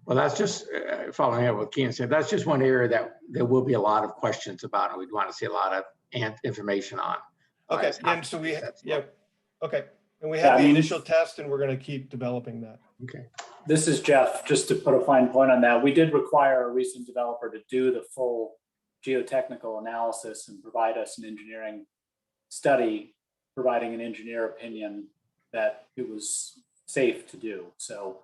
Well, that's just following up what Kean said. That's just one area that there will be a lot of questions about, and we'd want to see a lot of information on. Okay, and so okay. And we have the initial test, and we're going to keep developing that. Okay. This is Jeff, just to put a fine point on that. We did require a recent developer to do the full geotechnical analysis and provide us an engineering study, providing an engineer opinion that it was safe to do. So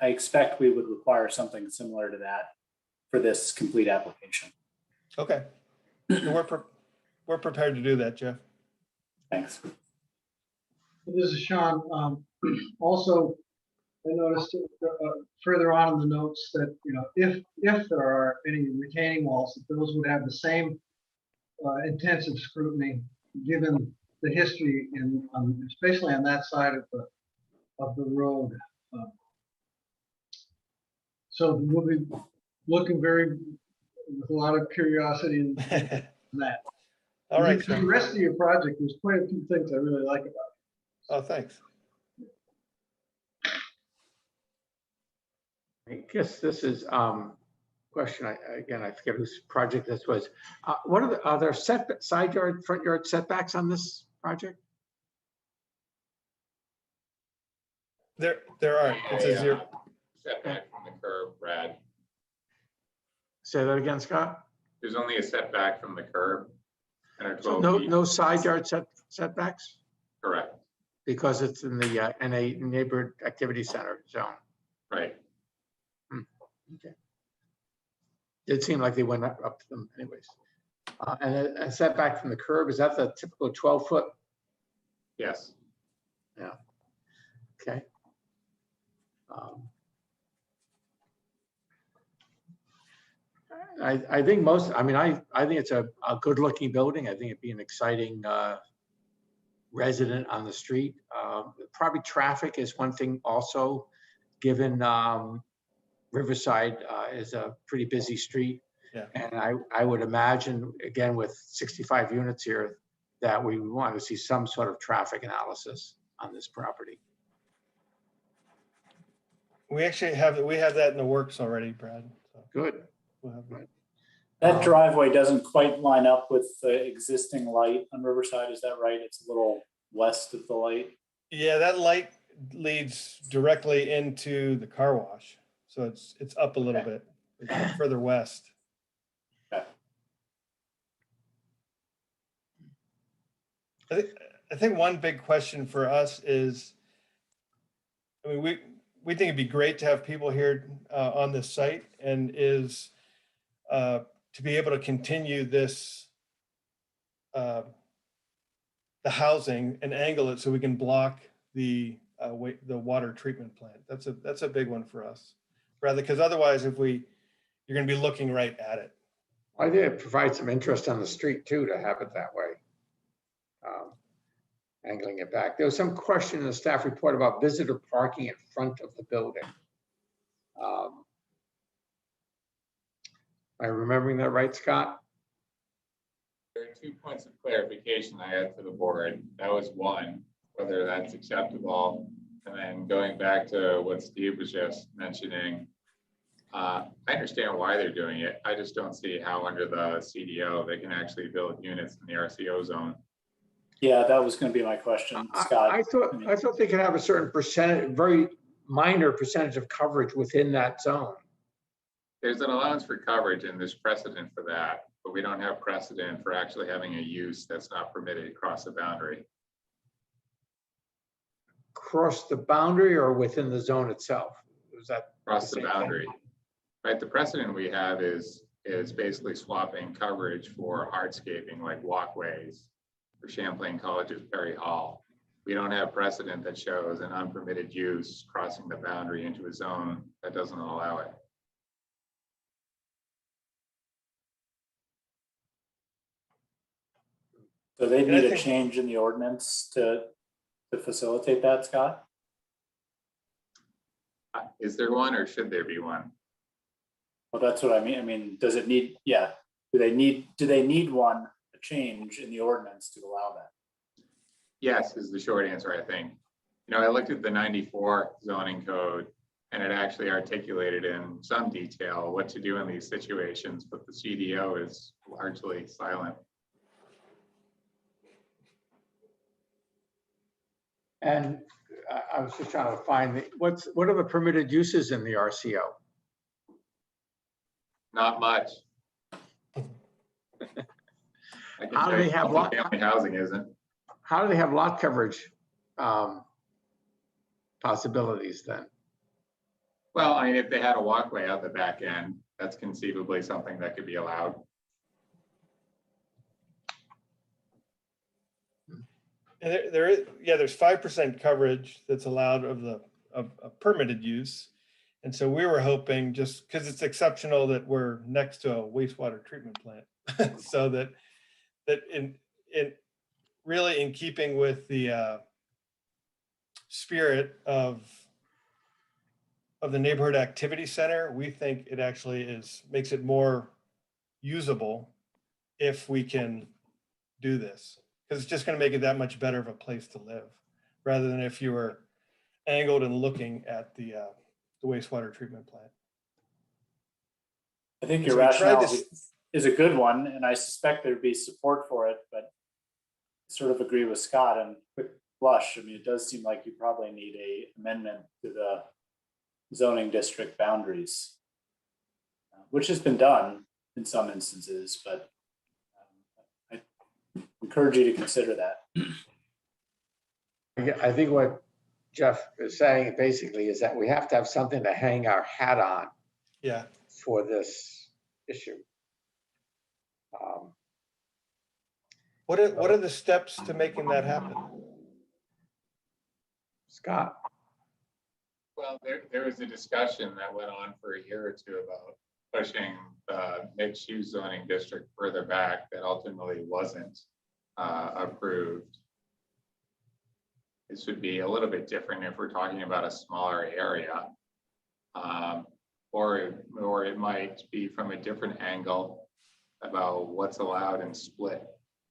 I expect we would require something similar to that for this complete application. Okay. We're prepared to do that, Jeff. Thanks. This is Sean. Also, I noticed further on in the notes that if there are any retaining walls, that those would have the same intensive scrutiny, given the history especially on that side of the road. So we'll be looking with a lot of curiosity in that. All right. The rest of your project, there's quite a few things I really like about it. Oh, thanks. I guess this is question. I forget whose project this was. What are there side yard, front yard setbacks on this project? There aren't. It's a zero. Setback from the curb, Brad. Say that again, Scott. There's only a setback from the curb. So no side yard setbacks? Correct. Because it's in the NA neighborhood activity center zone. Right. Okay. It seemed like they went up to them anyways. And a setback from the curb, is that the typical 12-foot? Yes. Yeah. Okay. I think I think it's a good looking building. I think it'd be an exciting resident on the street. Probably traffic is one thing also, given Riverside is a pretty busy street. Yeah. And I would imagine, again, with 65 units here, that we want to see some sort of traffic analysis on this property. We actually have that in the works already, Brad. So Good. we'll have that. That driveway doesn't quite line up with the existing light on Riverside, is that right? It's a little west of the light. Yeah, that light leads directly into the car wash. So it's up a little bit. It's up further west. Okay. I think one big question for us is, I mean, we think it'd be great to have people here on this site, and is to be able to continue this, the housing and angle it so we can block the water treatment plant. That's a big one for us, rather, because otherwise you're going to be looking right at it. I think it provides some interest on the street too, to have it that way. Angling it back. There was some question in the staff report about visitor parking in front of the building. Am I remembering that right, Scott? There are 2 points of clarification I had for the board. That was one, whether that's acceptable. And then going back to what Steve was just mentioning, I understand why they're doing it. I just don't see how under the CDO they can actually build units in the RCO zone. Yeah, that was going to be my question, Scott. I thought they could have a certain percentage, very minor percentage of coverage within that zone. There's an allowance for coverage and there's precedent for that, but we don't have precedent for actually having a use that's not permitted across the boundary. Across the boundary or within the zone itself? Was that Across the boundary, right? The precedent we have is basically swapping coverage for hardscaping, like walkways for Champlain College's Perry Hall. We don't have precedent that shows an unpermitted use crossing the boundary into a zone that doesn't allow it. So they need a change in the ordinance to facilitate that, Scott? Is there one or should there be one? Well, that's what I mean. I mean, does it need, yeah. Do they need one, a change in the ordinance to allow that? Yes, is the short answer, I think. You know, I looked at the 94 zoning code and it actually articulated in some detail what to do in these situations, but the CDO is largely silent. And I was just trying to find what are the permitted uses in the RCO? Not much. How do they have lot? Family housing isn't. How do they have lot coverage possibilities then? Well, I mean, if they had a walkway out the back end, that's conceivably something that could be allowed. And there's 5% coverage that's allowed of permitted use. And so we were hoping, just because it's exceptional that we're next to a wastewater treatment plant, so that in really in keeping with the spirit of the neighborhood activity center, we think it actually makes it more usable if we can do this, because it's just going to make it that much better of a place to live, rather than if you were angled and looking at the wastewater treatment plant. I think your rationale is a good one, and I suspect there'd be support for it, but I sort of agree with Scott on quick blush. I mean, it does seem like you probably need an amendment to the zoning district boundaries, which has been done in some instances, but I encourage you to consider that. I think what Jeff is saying basically is that we have to have something to hang our hat on. Yeah. For this issue. What are the steps to making that happen? Scott? Well, there was a discussion that went on for a year or two about pushing the mixed use zoning district further back that ultimately wasn't approved. This would be a little bit different if we're talking about a smaller area. Or it might be from a different angle about what's allowed in split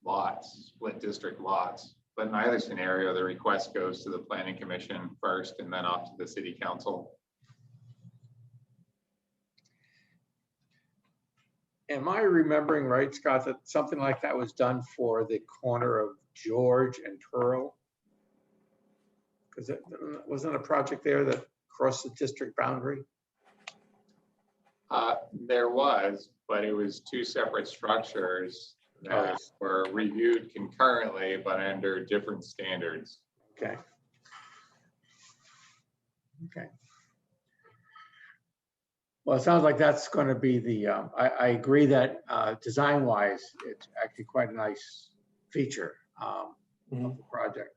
lots, split district lots. But in either scenario, the request goes to the planning commission first and then off to the city council. Am I remembering right, Scott, that something like that was done for the corner of George and Pearl? Because it wasn't a project there that crossed the district boundary? There was, but it was two separate structures that were reviewed concurrently, but under different standards. Okay. Okay. Well, it sounds like that's going to be the, I agree that design-wise, it's actually quite a nice feature of the project.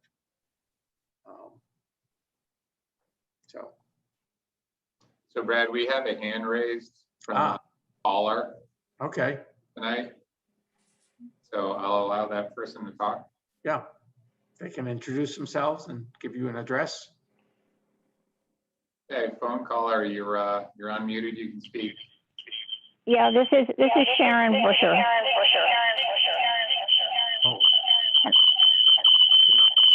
So Brad, we have a hand raised from a caller Okay, tonight. So I'll allow that person to talk. yeah. They can introduce themselves and give you an address. Hey, phone caller, you're unmuted. You can speak. Yeah, this is Sharon Busher. Oh.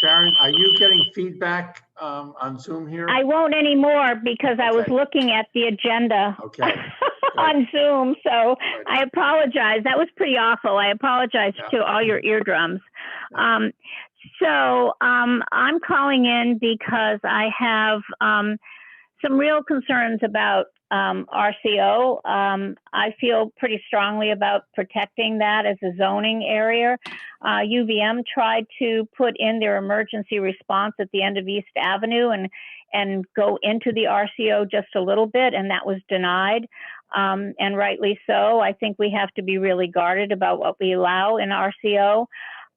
Sharon, are you getting feedback on Zoom here? I won't anymore because I was looking at the agenda on Zoom. So I apologize. That was pretty awful. I apologize to all your eardrums. So I'm calling in because I have some real concerns about RCO. I feel pretty strongly about protecting that as a zoning area. UVM tried to put in their emergency response at the end of East Avenue and go into the RCO just a little bit, and that was denied, and rightly so. I think we have to be really guarded about what we allow in RCO.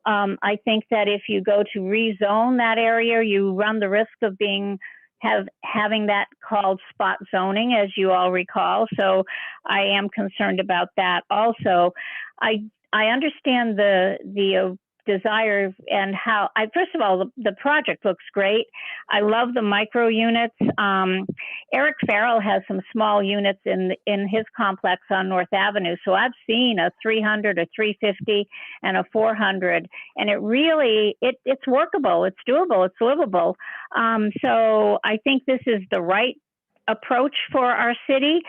I think that if you go to rezone that area, you run the risk of having that called spot zoning, as you all recall. So I am concerned about that. Also, I understand the desire and how first of all, the project looks great. I love the micro units. Eric Farrell has some small units in his complex on North Avenue. So I've seen a 300, a 350, and a 400, and it's workable, it's doable, it's livable. So I think this is the right approach for our city,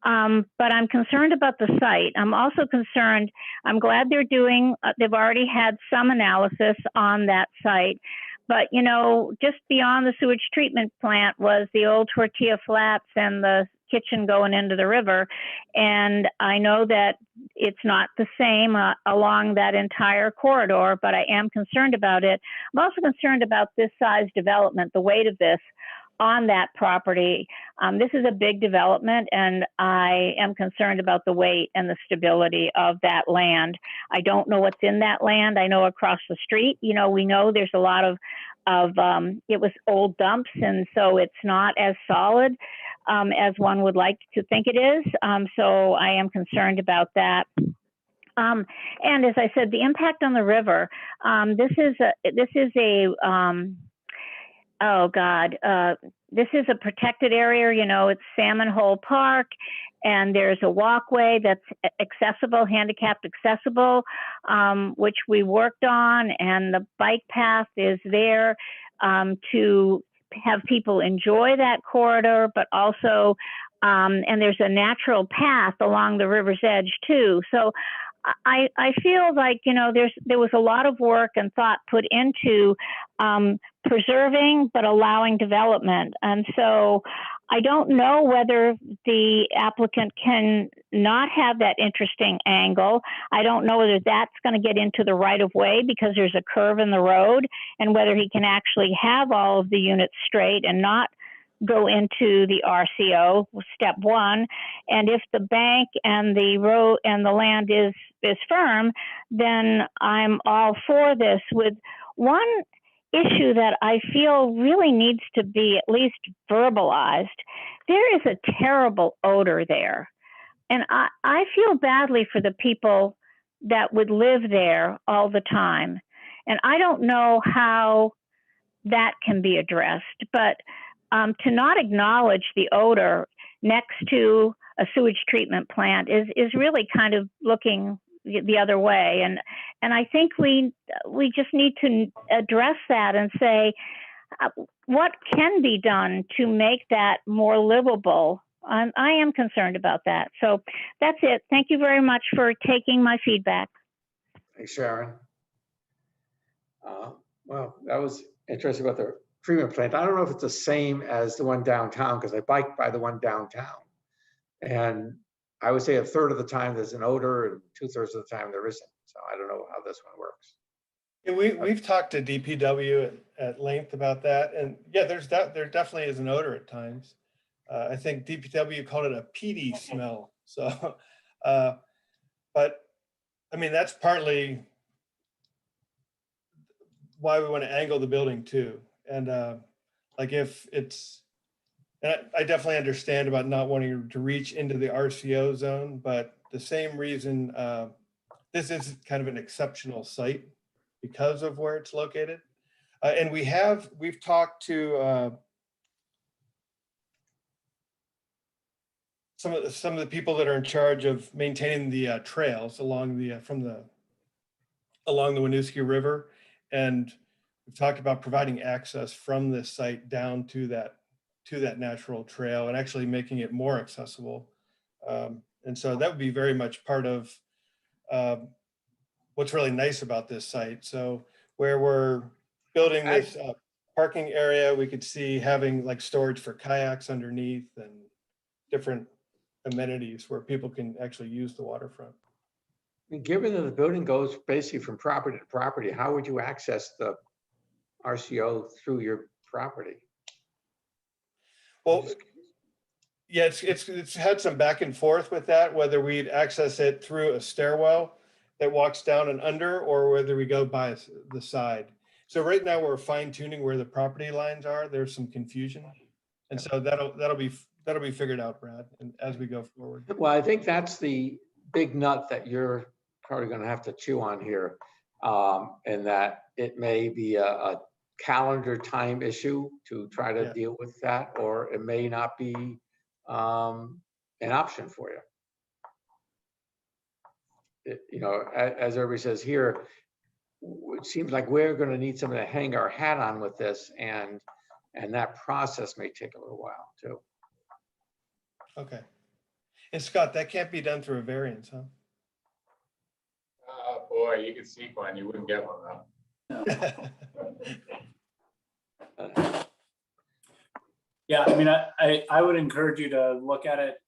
but I'm concerned about the site. I'm also concerned, I'm glad they've already had some analysis on that site, but just beyond the sewage treatment plant was the old tortilla flats and the kitchen going into the river. And I know that it's not the same along that entire corridor, but I am concerned about it. I'm also concerned about this size development, the weight of this on that property. This is a big development, and I am concerned about the weight and the stability of that land. I don't know what's in that land. I know across the street, we know there's a lot of it was old dumps, and so it's not as solid as one would like to think it is. So I am concerned about that. And as I said, the impact on the river. This is a protected area, it's Salmon Hole Park, and there's a walkway that's accessible, handicapped accessible, which we worked on, and the bike path is there to have people enjoy that corridor, but also, and there's a natural path along the river's edge too. So I feel like, there was a lot of work and thought put into preserving but allowing development. And so I don't know whether the applicant can not have that interesting angle. I don't know whether that's going to get into the right of way because there's a curve in the road, and whether he can actually have all of the units straight and not go into the RCO, step one. And if the bank and the road and the land is firm, then I'm all for this. With one issue that I feel really needs to be at least verbalized, there is a terrible odor there. And I feel badly for the people that would live there all the time. And I don't know how that can be addressed, but to not acknowledge the odor next to a sewage treatment plant is really kind of looking the other way. And I think we just need to address that and say, what can be done to make that more livable? I am concerned about that. So that's it. Thank you very much for taking my feedback. Thanks, Sharon. Well, that was interesting about the treatment plant. I don't know if it's the same as the one downtown, because I biked by the one downtown. And I would say a third of the time there's an odor and 2/3 of the time there isn't. So I don't know how this one works. And we've talked to DPW at length about that. And yeah, there definitely is an odor at times. I think DPW called it a peaty smell. So, but I mean, that's partly why we want to angle the building too. And like if it's, and I definitely understand about not wanting to reach into the RCO zone, but the same reason, this is kind of an exceptional site because of where it's located. And we've talked to some of the people that are in charge of maintaining the trails along the Winooski River, and we've talked about providing access from this site down to that natural trail and actually making it more accessible. And so that would be very much part of what's really nice about this site. So where we're building this parking area, we could see having like storage for kayaks underneath and different amenities where people can actually use the waterfront. I mean, given that the building goes basically from property to property, how would you access the RCO through your property? Well, yeah, it's had some back and forth with that, whether we'd access it through a stairwell that walks down and under, or whether we go by the side. So right now we're fine tuning where the property lines are. There's some confusion. And so that'll be figured out, Brad, and as we go forward. Well, I think that's the big nut that you're probably going to have to chew on here. And that it may be a calendar time issue to try to deal with that, or it may not be an option for you. You know, as everybody says here, it seems like we're going to need something to hang our hat on with this, and that process may take a little while too. Okay. And Scott, that can't be done through a variance, huh? Oh boy, you could seek one, you wouldn't get one though. Yeah, I mean, I would encourage you to look at it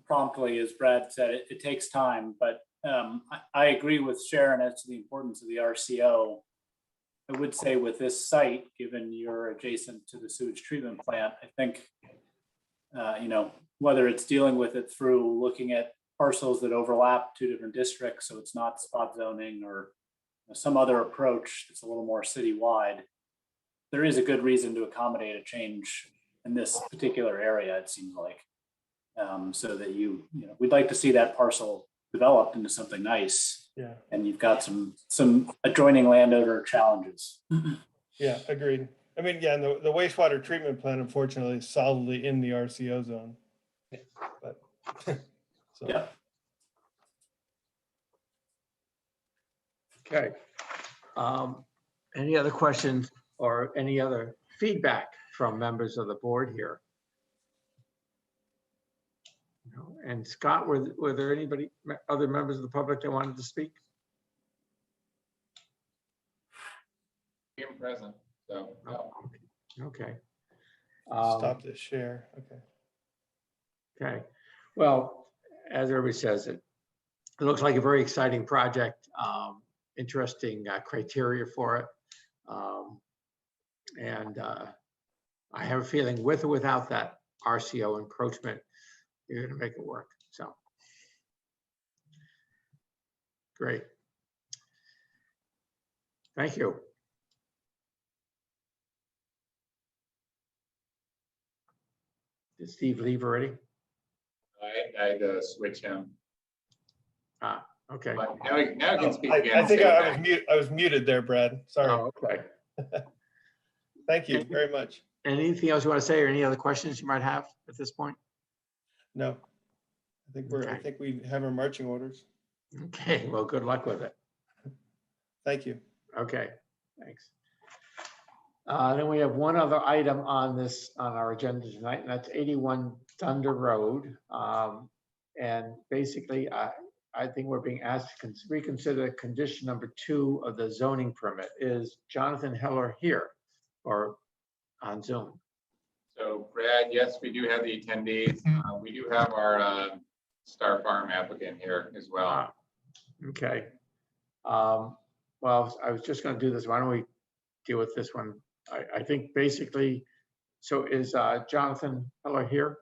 promptly, as Brad said. It takes time, but I agree with Sharon as to the importance of the RCO. I would say with this site, given you're adjacent to the sewage treatment plant, I think, you know, whether it's dealing with it through looking at parcels that overlap two different districts, so it's not spot zoning, or some other approach that's a little more citywide, there is a good reason to accommodate a change in this particular area, it seems like. So that you know, we'd like to see that parcel developed into something nice. Yeah. And you've got some adjoining landowner challenges. Yeah, agreed. I mean, yeah, and the wastewater treatment plant, unfortunately, is solidly in the RCO zone. But so. Yeah. Okay. Any other questions or any other feedback from members of the board here? No. And Scott, were there other members of the public that wanted to speak? I'm present, so no. Okay. Stop this share. Okay. Okay. Well, as everybody says, it looks like a very exciting project. Interesting criteria for it. And I have a feeling with or without that RCO encroachment, you're going to make it work. So great. Thank you. Did Steve leave already? I had to switch him. Ah, okay. But now he can speak again. I think I was muted there, Brad. Sorry. Oh, okay. Thank you very much. Anything else you want to say, or any other questions you might have at this point? No. I think we have our marching orders. Okay, well, good luck with it. Thank you. Okay, thanks. Then we have one other item on our agenda tonight, and that's 81 Thunder Road. And basically, I think we're being asked to reconsider condition number 2 of the zoning permit. Is Jonathan Heller here or on Zoom? So Brad, yes, we do have the attendees. We do have our Star Farm applicant here as well. Okay. Well, I was just going to do this. Why don't we deal with this one? I think basically, so is Jonathan Heller here?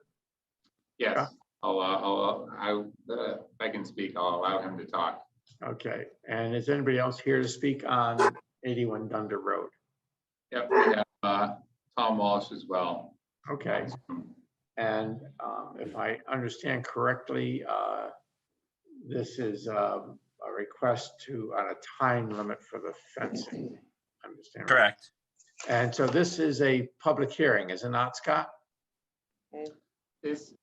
Yes, if I can speak, I'll allow him to talk. Okay. And is anybody else here to speak on 81 Thunder Road? Yep, we have Tom Walsh as well. Okay. And if I understand correctly, this is a request on a time limit for the fencing. Understand? Correct. And so this is a public hearing, is it not, Scott? Is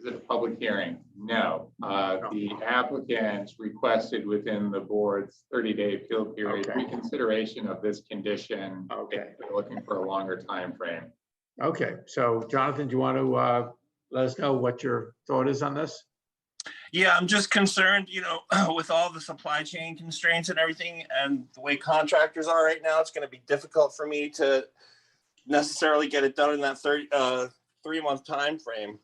it a public hearing? No. The applicant requested within the board's 30-day appeal period reconsideration of this condition. Okay. They're looking for a longer time frame. Okay, so Jonathan, do you want to let us know what your thought is on this? Yeah, I'm just concerned, with all the supply chain constraints and everything and the way contractors are right now, it's going to be difficult for me to necessarily get it done in that 3-month time frame.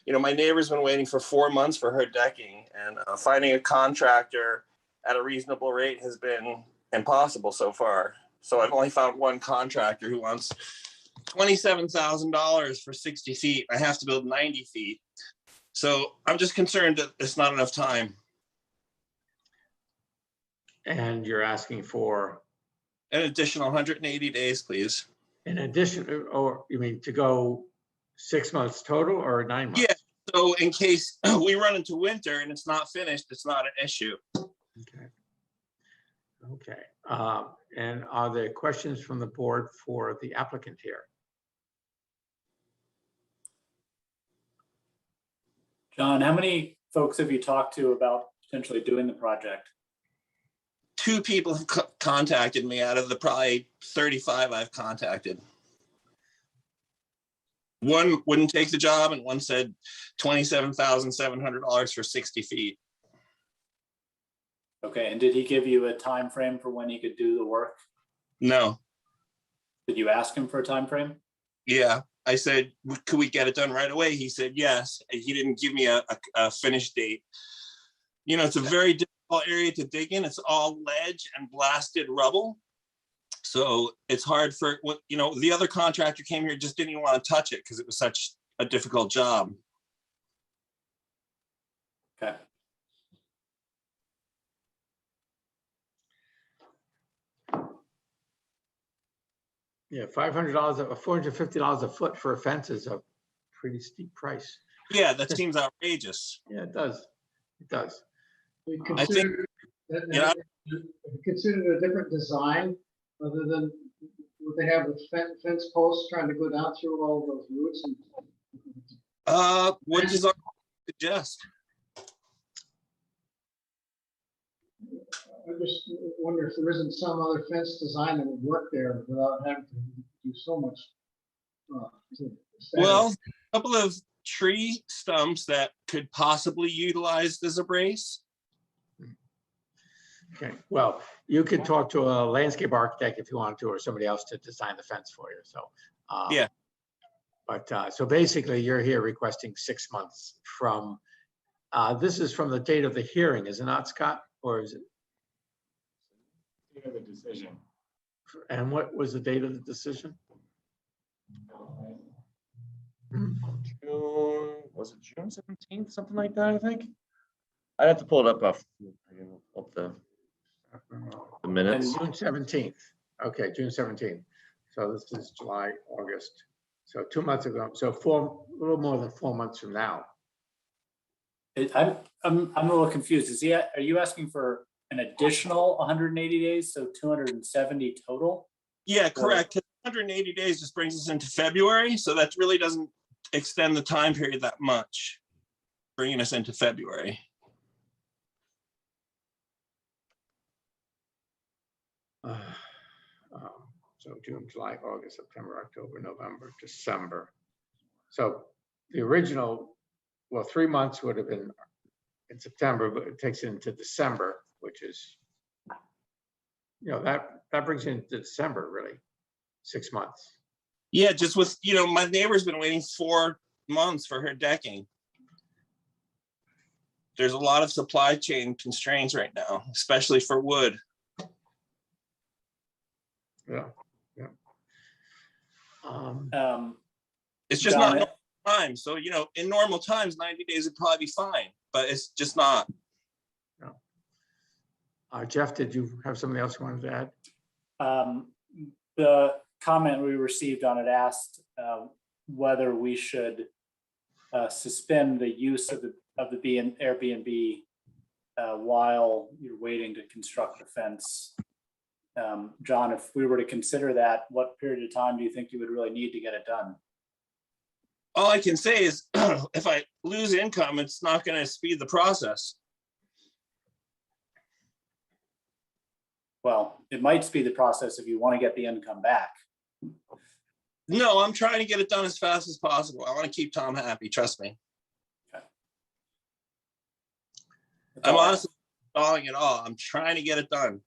My neighbor's been waiting for 4 months for her decking, and finding a contractor at a reasonable rate has been impossible so far. So I've only found one contractor who wants $27,000 for 60 feet. I have to build 90 feet. So I'm just concerned that it's not enough time. And you're asking for? An additional 180 days, please. In addition, or you mean to go 6 months total or 9 months? Yeah, so in case we run into winter and it's not finished, it's not an issue. Okay. And are there questions from the board for the applicant here? John, how many folks have you talked to about potentially doing the project? 2 people have contacted me out of the probably 35 I've contacted. One wouldn't take the job and one said $27,700 for 60 feet. Okay, and did he give you a time frame for when he could do the work? No. Did you ask him for a time frame? Yeah, I said, could we get it done right away? He said yes. He didn't give me a finish date. It's a very difficult area to dig in. It's all ledge and blasted rubble. So it's hard for, the other contractor came here, just didn't even want to touch it because it was such a difficult job. Okay. Yeah, $500 or $450 a foot for a fence is a pretty steep price. Yeah, that seems outrageous. Yeah, it does. It does. We I think, considered a different design other than what they have with fence posts trying to go down through all those roots. what does our suggest? I just wonder if there isn't some other fence design that would work there without having to do so much. Well, a couple of tree stumps that could possibly utilize as a brace. Okay, well, you could talk to a landscape architect if you want to, or somebody else to design the fence for you, so. Yeah. But, so basically you're here requesting 6 months from, this is from the date of the hearing, is it not, Scott? Or is it? The decision. And what was the date of the decision? June, was it June 17th, something like that, I think? I'd have to pull it up off the minutes. June 17th. Okay, June 17th. So this is July, August. So 2 months ago. So a little more than 4 months from now. I'm a little confused. Are you asking for an additional 180 days, so 270 total? Yeah, correct. 180 days just brings us into February, so that really doesn't extend the time period that much, bringing us into February. So June, July, August, September, October, November, December. So the original, well, 3 months would have been in September, but it takes it into December, which is, that brings it into December, really, 6 months. Yeah, just with, my neighbor's been waiting 4 months for her decking. There's a lot of supply chain constraints right now, especially for wood. Yeah. It's just John, not normal time. So, in normal times, 90 days would probably be fine, but it's just not. Jeff, did you have something else you wanted to add? The comment we received on it asked whether we should suspend the use of the Airbnb while you're waiting to construct the fence. John, if we were to consider that, what period of time do you think you would really need to get it done? All I can say is if I lose income, it's not going to speed the process. Well, it might speed the process if you want to get the income back. No, I'm trying to get it done as fast as possible. I want to keep Tom happy. Trust me. Okay. I'm honestly stalling it all. I'm trying to get it done.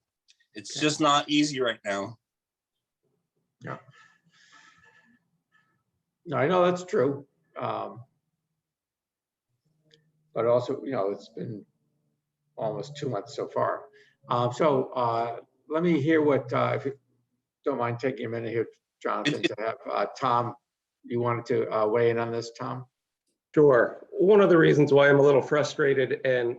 It's just not easy right now. Yeah. No, I know that's true. But also, it's been almost 2 months so far. So let me hear what, if you don't mind taking a minute here, Jonathan, to have Tom, you wanted to weigh in on this, Tom? Sure. One of the reasons why I'm a little frustrated and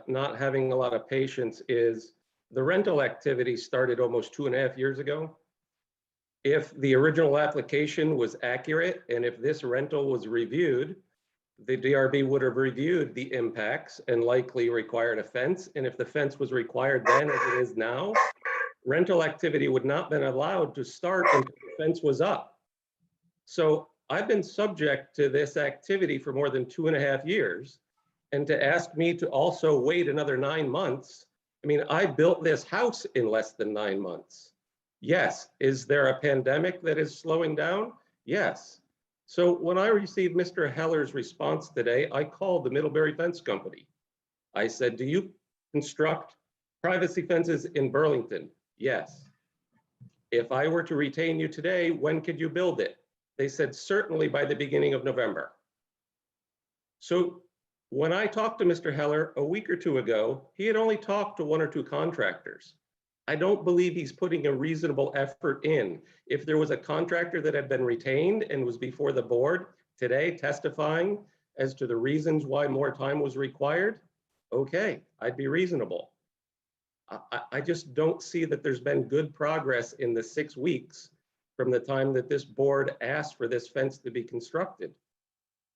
not having a lot of patience is the rental activity started almost 2.5 years ago. If the original application was accurate and if this rental was reviewed, the DRB would have reviewed the impacts and likely required a fence. And if the fence was required then as it is now, rental activity would not have been allowed to start until the fence was up. So I've been subject to this activity for more than 2.5 years. And to ask me to also wait another 9 months, I mean, I built this house in less than 9 months. Yes. Is there a pandemic that is slowing down? Yes. So when I received Mr. Heller's response today, I called the Middlebury Fence Company. I said, do you construct privacy fences in Burlington? Yes. If I were to retain you today, when could you build it? They said, certainly by the beginning of November. So when I talked to Mr. Heller a week or two ago, he had only talked to 1 or 2 contractors. I don't believe he's putting a reasonable effort in. If there was a contractor that had been retained and was before the board today testifying as to the reasons why more time was required, okay, I'd be reasonable. I just don't see that there's been good progress in the 6 weeks from the time that this board asked for this fence to be constructed.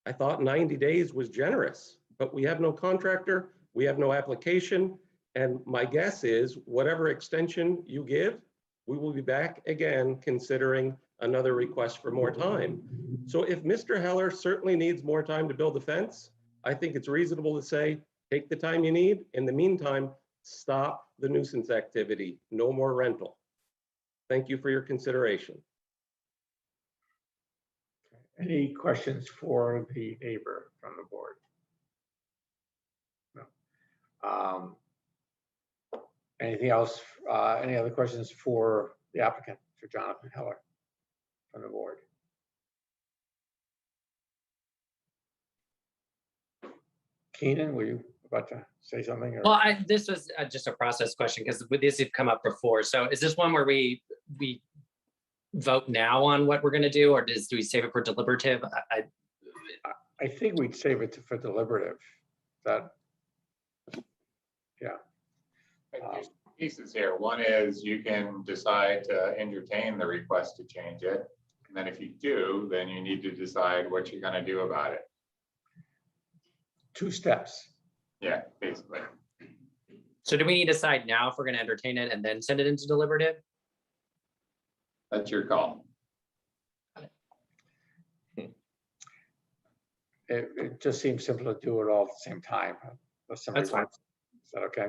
I thought 90 days was generous, but we have no contractor, we have no application. And my guess is whatever extension you give, we will be back again considering another request for more time. So if Mr. Heller certainly needs more time to build the fence, I think it's reasonable to say, take the time you need. In the meantime, stop the nuisance activity, no more rental. Thank you for your consideration. Any questions for the neighbor from the board? No. Anything else? Any other questions for the applicant, for Jonathan Heller from the board? Keenan, were you about to say something? Or? Well, this was just a process question because this had come up before. So is this one where we vote now on what we're going to do, or do we save it for deliberative? I think we'd save it for deliberative. Yeah. There's pieces here. One is you can decide to entertain the request to change it. And then if you do, then you need to decide what you're going to do about it. 2 steps. Yeah, basically. So do we need to decide now if we're going to entertain it and then send it into deliberative? That's your call. It just seems simple to do it all at the same time. That's fine. Is that okay?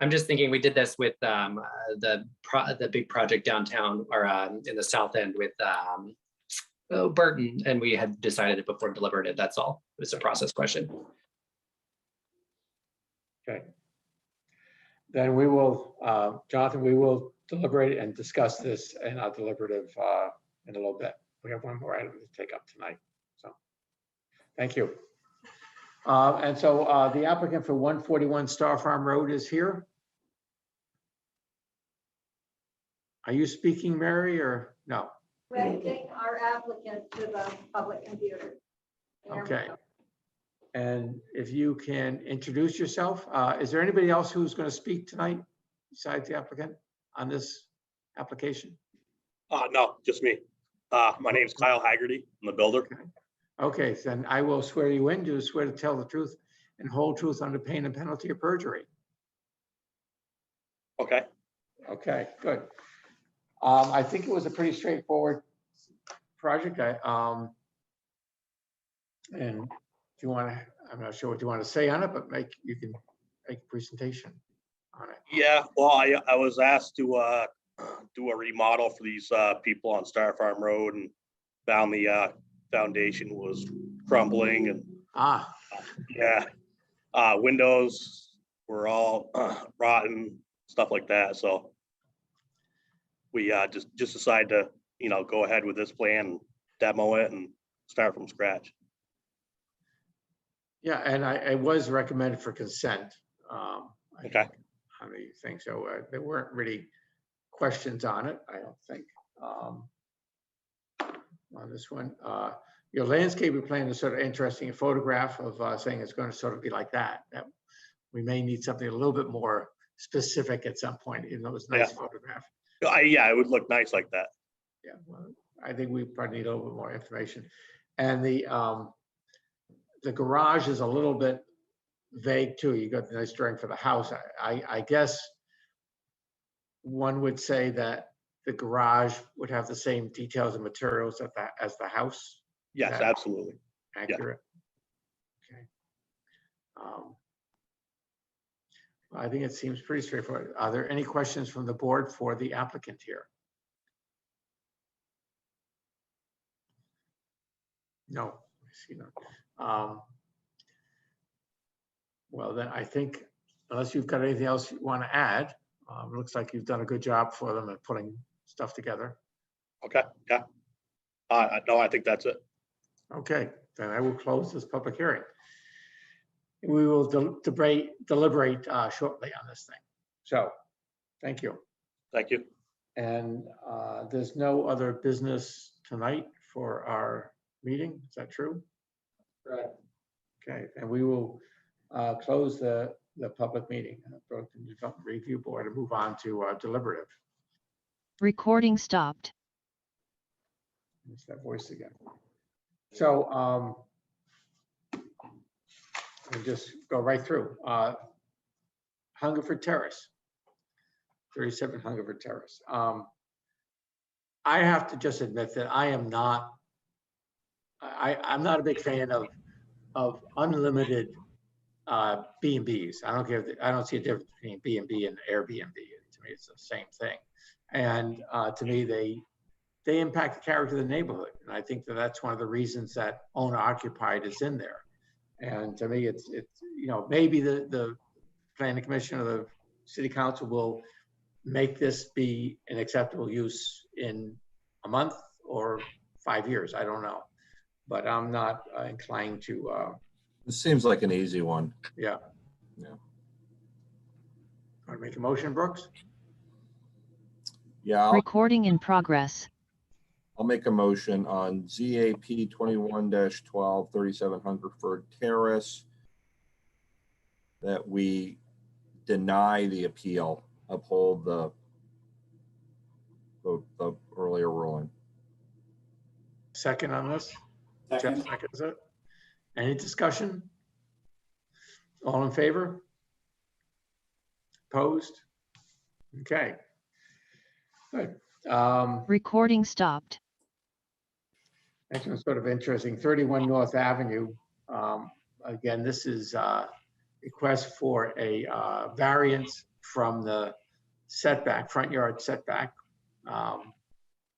I'm just thinking we did this with the big project downtown or in the south end with Burton, and we had decided it before deliberated. That's all. It's a process question. Okay. Then we will, Jonathan, we will deliberate and discuss this in our deliberative in a little bit. We have one more item to take up tonight. So, thank you. And so the applicant for 141 Star Farm Road is here. Are you speaking, Mary, or no? Connecting our applicant to the public computer. There we Okay. go. And if you can introduce yourself, is there anybody else who's going to speak tonight besides the applicant on this application? No, just me. My name's Kyle Haggerty. I'm the builder. Okay, then I will swear you in. Do swear to tell the truth and whole truth under pain and penalty of perjury. Okay. Okay, good. I think it was a pretty straightforward project. And if you want to, I'm not sure what you want to say on it, but you can make a presentation on it. Yeah, well, I was asked to do a remodel for these people on Star Farm Road, and found the foundation was crumbling, and yeah, windows were all rotten, stuff like that. So we just decided to, go ahead with this plan, demo it, and start from scratch. Yeah, and I was recommended for consent. Okay. How do you think? So there weren't really questions on it, I don't think. On this one, your landscaping plan is sort of interesting. A photograph of saying it's going to sort of be like that. We may need something a little bit more specific at some point, even though it was a nice photograph. Yeah, it would look nice like that. Yeah, well, I think we probably need a little bit more information. And the garage is a little bit vague too. You got the nice drawing for the house. I guess one would say that the garage would have the same details and materials as the house. Yes, absolutely. Accurate. Yeah. Okay. I think it seems pretty straightforward. Are there any questions from the board for the applicant here? No, I see none. Well, then I think, unless you've got anything else you want to add, it looks like you've done a good job for them at putting stuff together. Okay, yeah. No, I think that's it. Okay, then I will close this public hearing. We will deliberate shortly on this thing. So, thank you. Thank you. And there's no other business tonight for our meeting. Is that true? Right. Okay, and we will close the public meeting, Burlington Development Review Board, and move on to deliberative. Recording stopped. It's that voice again. So we'll just go right through. Hungerford Terrace, 37 Hungerford Terrace. I have to just admit that I'm not a big fan of unlimited B&Bs. I don't see a difference between B&B and Airbnb. To me, it's the same thing. And to me, they impact the character of the neighborhood. And I think that that's one of the reasons that owner occupied is in there. And to me, it's maybe the planning commission or the city council will make this be an acceptable use in a month or 5 years. I don't know, but I'm not inclined to. This seems like an easy one. Yeah. Yeah. Want to make a motion, Brooks? Yeah. Recording in progress. I'll make a motion on ZAP 21-12, 37 Hungerford Terrace that we deny the appeal, uphold the earlier ruling. Second on this? Second. Jeff seconds it. Any discussion? All in favor? Opposed? Okay. Good. Recording stopped. Next one's sort of interesting. 31 North Avenue. Again, this is a request for a variance from the setback, front yard setback,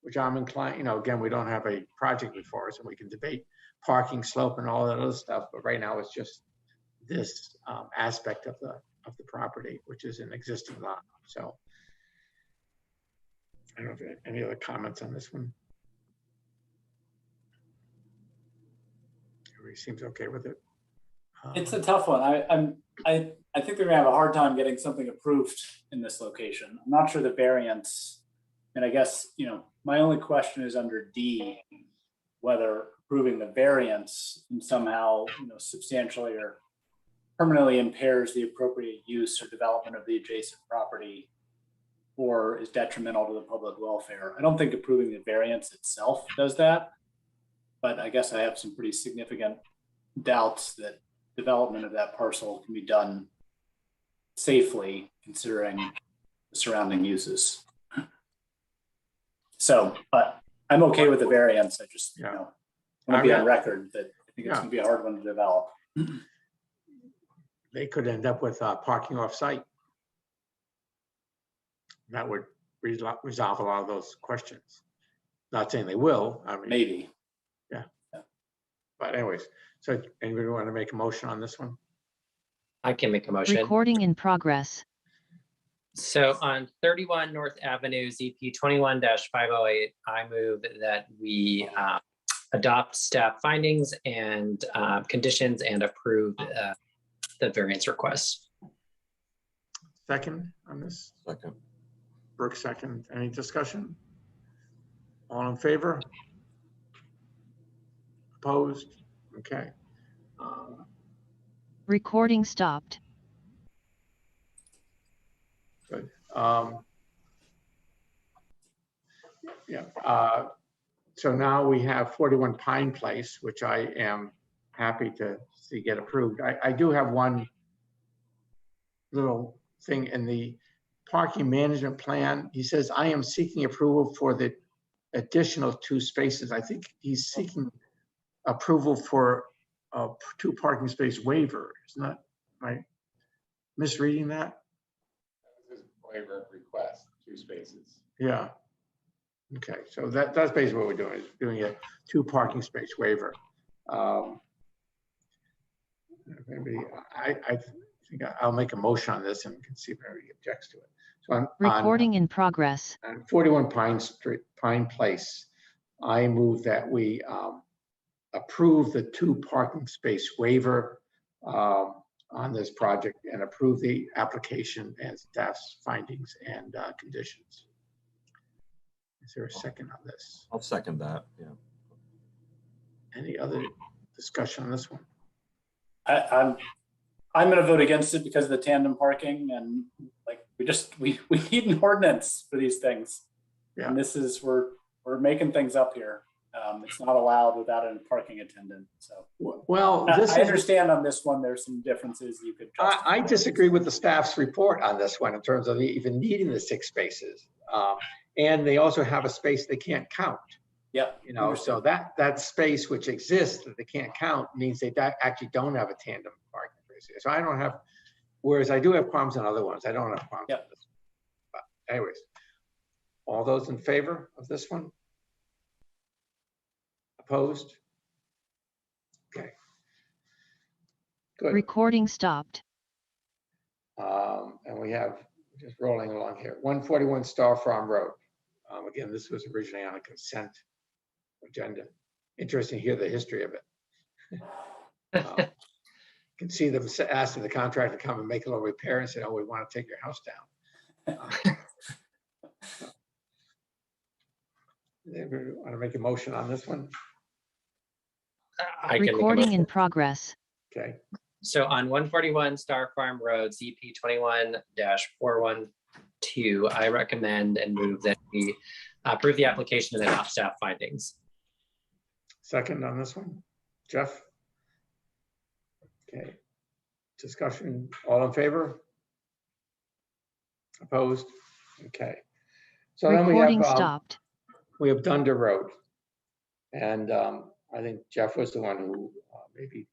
which I'm inclined, again, we don't have a project before us and we can debate parking slope and all that other stuff, but right now it's just this aspect of the property, which is an existing lot. So I don't know if you have any other comments on this one. Everybody seems okay with it. It's a tough one. I think they're gonna have a hard time getting something approved in this location. I'm not sure the variance, and I guess, my only question is under D, whether approving the variance somehow, substantially or permanently impairs the appropriate use or development of the adjacent property or is detrimental to the public welfare. I don't think approving the variance itself does that, but I guess I have some pretty significant doubts that development of that parcel can be done safely considering the surrounding uses. So, but I'm okay with the variance. I just, I want to be on record that I think it's gonna be a hard one to develop. They could end up with parking off site. That would resolve a lot of those questions. Not saying they will, I mean. Maybe. Yeah. But anyways, so anybody want to make a motion on this one? I can make a motion. Recording in progress. So on 31 North Avenue, ZP 21-508, I move that we adopt staff findings and conditions and approve the variance requests. Second on this? Second. Brooke, second. Any discussion? All in favor? Opposed? Okay. Recording stopped. Good. So now we have 41 Pine Place, which I am happy to see get approved. I do have one little thing in the parking management plan. He says, I am seeking approval for the additional 2 spaces. I think he's seeking approval for a 2 parking space waiver. Isn't that, am I misreading that? This is waiver request, 2 spaces. Yeah. Okay, so that's basically what we're doing, is doing a 2 parking space waiver. Maybe I think I'll make a motion on this and we can see if anybody objects to it. So Recording in progress. On 41 Pine Place, I move that we approve the 2 parking space waiver on this project and approve the application and staff's findings and conditions. Is there a second on this? I'll second that, yeah. Any other discussion on this one? I'm going to vote against it because of the tandem parking, and like we need an ordinance for these things. Yeah. And this is we're making things up here. It's not allowed without a parking attendant. So well, I understand on this one there's some differences you could. I disagree with the staff's report on this one in terms of even needing the 6 spaces, and they also have a space they can't count. Yeah. So that space which exists that they can't count means they actually don't have a tandem parking space. So I don't have, whereas I do have problems on other ones. I don't have problems with this. But anyways, all those in favor of this one? Opposed? Okay. Good. Recording stopped. And we have, just rolling along here, 141 Star Farm Road. Again, this was originally on a consent agenda. Interesting to hear the history of it. You can see them asking the contractor to come and make a little repair and say, oh, we want to take your house down. Anybody want to make a motion on this one? I can make a Recording motion. in progress. Okay. So on 141 Star Farm Road, ZP 21-412, I recommend and move that we approve the application and adopt staff findings. Second on this one, Jeff? Okay. Discussion, all in favor? Opposed? Okay. So then Recording we have, stopped. we have Dunder Road. And I think Jeff was the one who maybe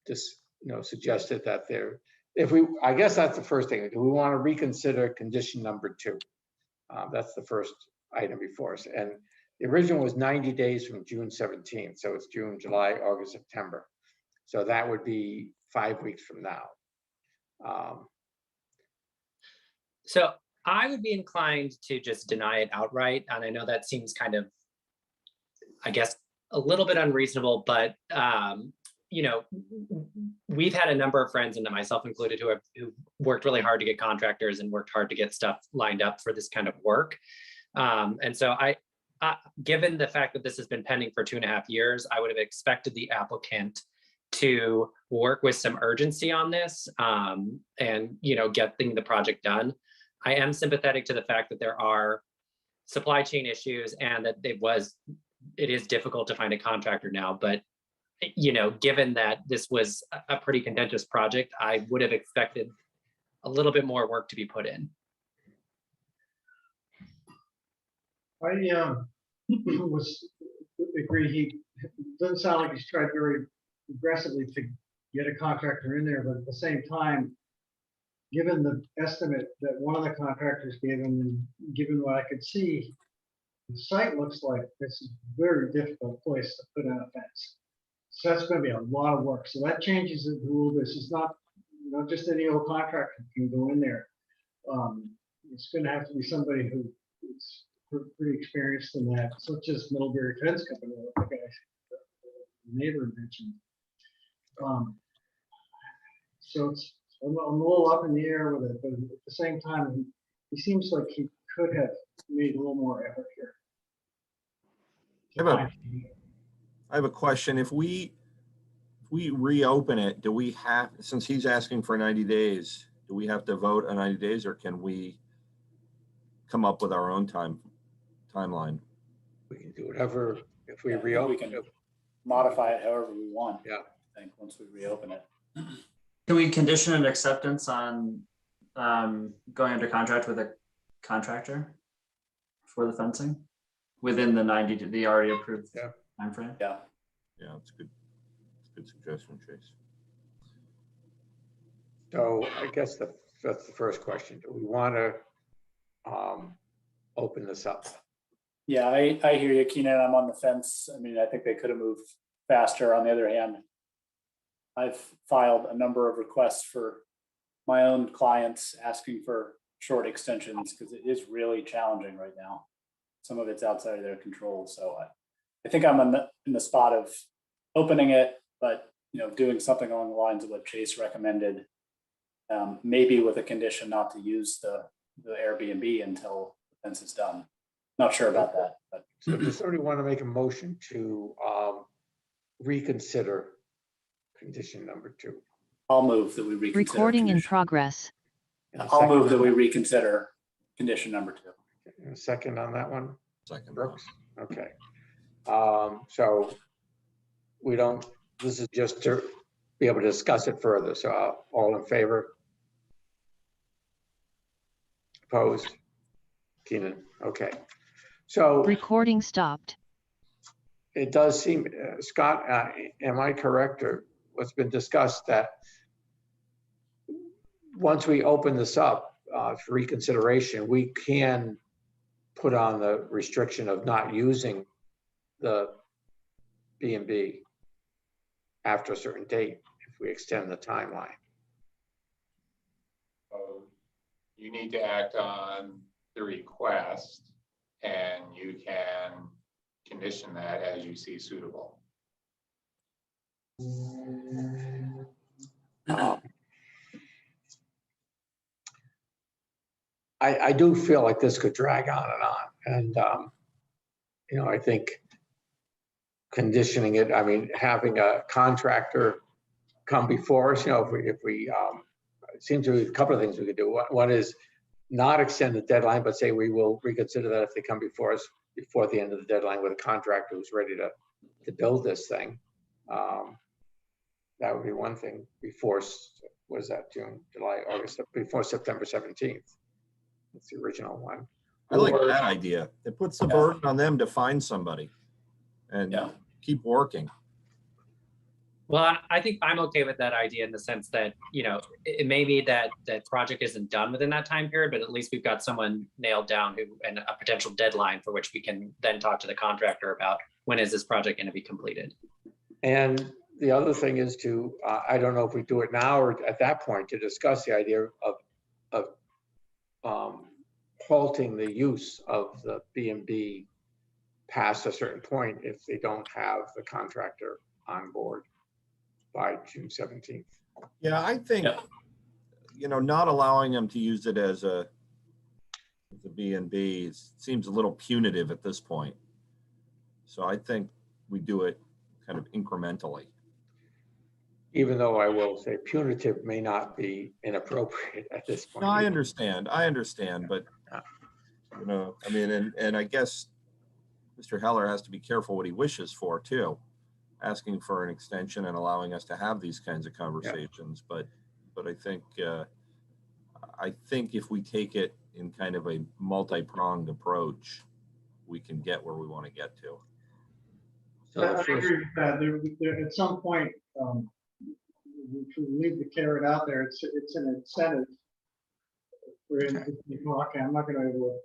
just, suggested that there I guess that's the first thing. Do we want to reconsider condition number 2? That's the first item before us. And the original was 90 days from June 17th. So it's June, July, August, September. So that would be 5 weeks from now. So I would be inclined to just deny it outright. And I know that seems kind of, I guess, a little bit unreasonable, but you know, we've had a number of friends, and myself included, who worked really hard to get contractors and worked hard to get stuff lined up for this kind of work. And so given the fact that this has been pending for 2.5 years, I would have expected the applicant to work with some urgency on this, and, you know, getting the project done. I am sympathetic to the fact that there are supply chain issues and that it is difficult to find a contractor now, but you know, given that this was a pretty contentious project, I would have expected a little bit more work to be put in. I agree. He doesn't sound like he's tried very aggressively to get a contractor in there, but at the same time, given the estimate that one of the contractors gave him, and given what I could see, the site looks like it's a very difficult place to put in a fence. So that's going to be a lot of work. So that changes it a little bit. It's not just any old contractor can go in there. It's going to have to be somebody who is pretty experienced in that, such as Middlebury Fence Company, like the neighbor mentioned. So I'm a little up in the air with it, but at the same time, he seems like he could have made a little more effort here. I have a question. If we reopen it, do we have, since he's asking for 90 days, do we have to vote on 90 days, or can we come up with our own timeline? We can do whatever. If we reopen, we can modify it however we want. Yeah. I think once we reopen it. Can we condition an acceptance on going under contract with a contractor for the fencing within the 90, the already approved timeframe? Yeah. Yeah, it's good. Good suggestion, Chase. So I guess that's the first question. Do we want to open this up? Yeah, I hear you, Keenan. I'm on the fence. I mean, I think they could have moved faster. On the other hand, I've filed a number of requests for my own clients asking for short extensions because it is really challenging right now. Some of it's outside of their control. So I think I'm in the spot of opening it, but doing something along the lines of what Chase recommended, maybe with a condition not to use the Airbnb until the fence is done. Not sure about that. But. So does somebody want to make a motion to reconsider condition number 2? I'll move that we reconsider. Recording in progress. I'll move that we reconsider condition number 2. A second on that one? Second. Brooks? Okay. So this is just to be able to discuss it further. So all in favor? Opposed? Keenan? Okay. So recording stopped. It does seem, Scott, am I correct, or what's been discussed, that once we open this up for reconsideration, we can put on the restriction of not using the B&B after a certain date if we extend the timeline? You need to act on the request, and you can condition that as you see suitable. I do feel like this could drag on and on. And, I think conditioning it, I mean, having a contractor come before us, if we it seems to be a couple of things we could do. One is not extend the deadline, but say we will reconsider that if they come before us before the end of the deadline with a contractor who's ready to build this thing. That would be one thing before, what is that, June, July, August, before September 17th. That's the original one. I like that idea. It puts the burden on them to find somebody and keep working. Well, I think I'm okay with that idea in the sense that, you know, it may be that that project isn't done within that time period, but at least we've got someone nailed down who, and a potential deadline for which we can then talk to the contractor about when is this project going to be completed. And the other thing is to, I don't know if we do it now or at that point, to discuss the idea of halting the use of the B&B past a certain point if they don't have the contractor on board by June 17th. Yeah, I think, you know, not allowing them to use it as a B&B seems a little punitive at this point. So I think we do it kind of incrementally. Even though I will say punitive may not be inappropriate at this point. No, I understand, but, you know, I mean, and I guess Mr. Heller has to be careful what he wishes for too, asking for an extension and allowing us to have these kinds of conversations. But I think if we take it in kind of a multi-pronged approach, we can get where we want to get to. So I agree with that. There, at some point, if we leave the carrot out there, it's an incentive for him to think, well, okay, I'm not going to.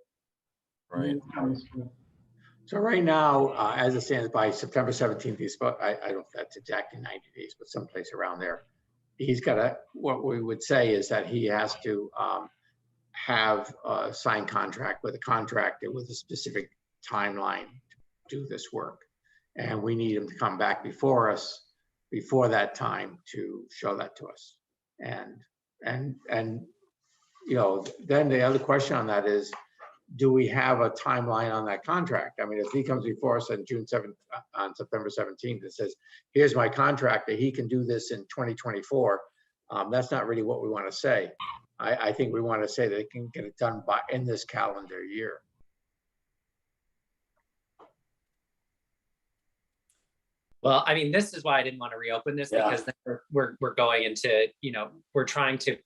Right. So right now, as it stands, by September 17th, I don't know if that's exactly 90 days, but someplace around there, he's got to, what we would say is that he has to have a signed contract with a contractor with a specific timeline to do this work. And we need him to come back before us, before that time, to show that to us. And you know, then the other question on that is, do we have a timeline on that contract? I mean, if he comes before us on September 17th and says, here's my contract, that he can do this in 2024, that's not really what we want to say. I think we want to say that it can get it done in this calendar year. Well, I mean, this is why I didn't want to reopen this, because then we're going into, you know, we're trying to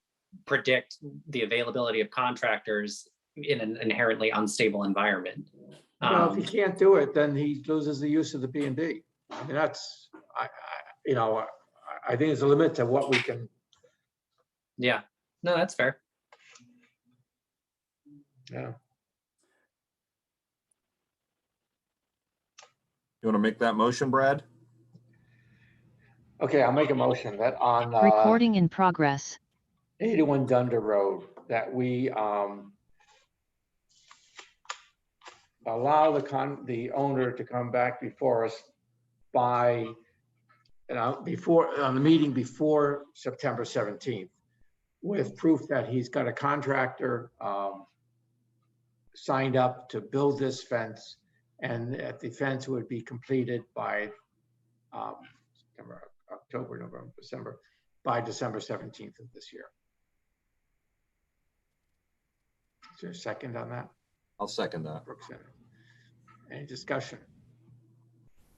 predict the availability of contractors in an inherently unstable environment. Well, if he can't do it, then he loses the use of the B&B. I mean, that's, you know, I think there's a limit to what we can. Yeah, no, that's fair. Yeah. You want to make that motion, Brad? Okay, I'll make a motion that on Recording in progress. 81 Dunder Road, that we allow the owner to come back before us by, on the meeting before September 17th, with proof that he's got a contractor signed up to build this fence, and that the fence would be completed by October, November, December, by December 17th of this year. Is there a second on that? I'll second that. Any discussion?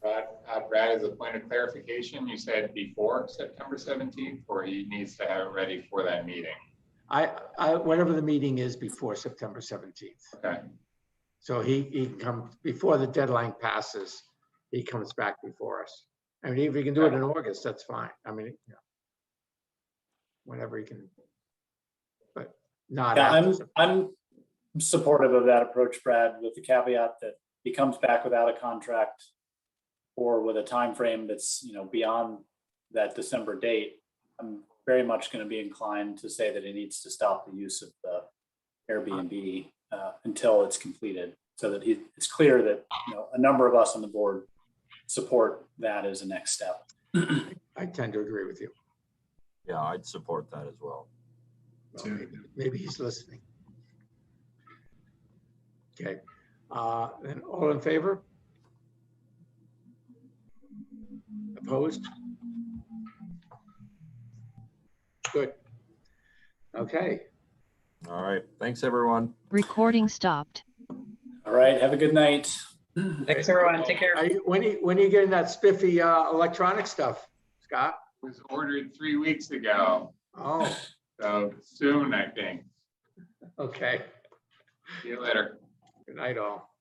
Brad, as a point of clarification, you said before September 17th, or he needs to have it ready for that meeting? Whatever the meeting is before September 17th. Okay. So he comes before the deadline passes, he comes back before us. I mean, if he can do it in August, that's fine. I mean, you know, whenever he can, but not. Yeah, I'm supportive of that approach, Brad, with the caveat that he comes back without a contract or with a time frame that's, you know, beyond that December date. I'm very much going to be inclined to say that he needs to stop the use of the Airbnb until it's completed, so that it's clear that, you know, a number of us on the board support that as a next step. I tend to agree with you. Yeah, I'd support that as well. Well, maybe he's listening. Okay, then all in favor? Opposed? Good. Okay. All right. Thanks, everyone. Recording stopped. All right. Have a good night. Thanks, everyone. Take care. When are you getting that spiffy electronic stuff, Scott? It was ordered 3 weeks ago. Oh. So soon, I think. Okay. See you later. Good night, all.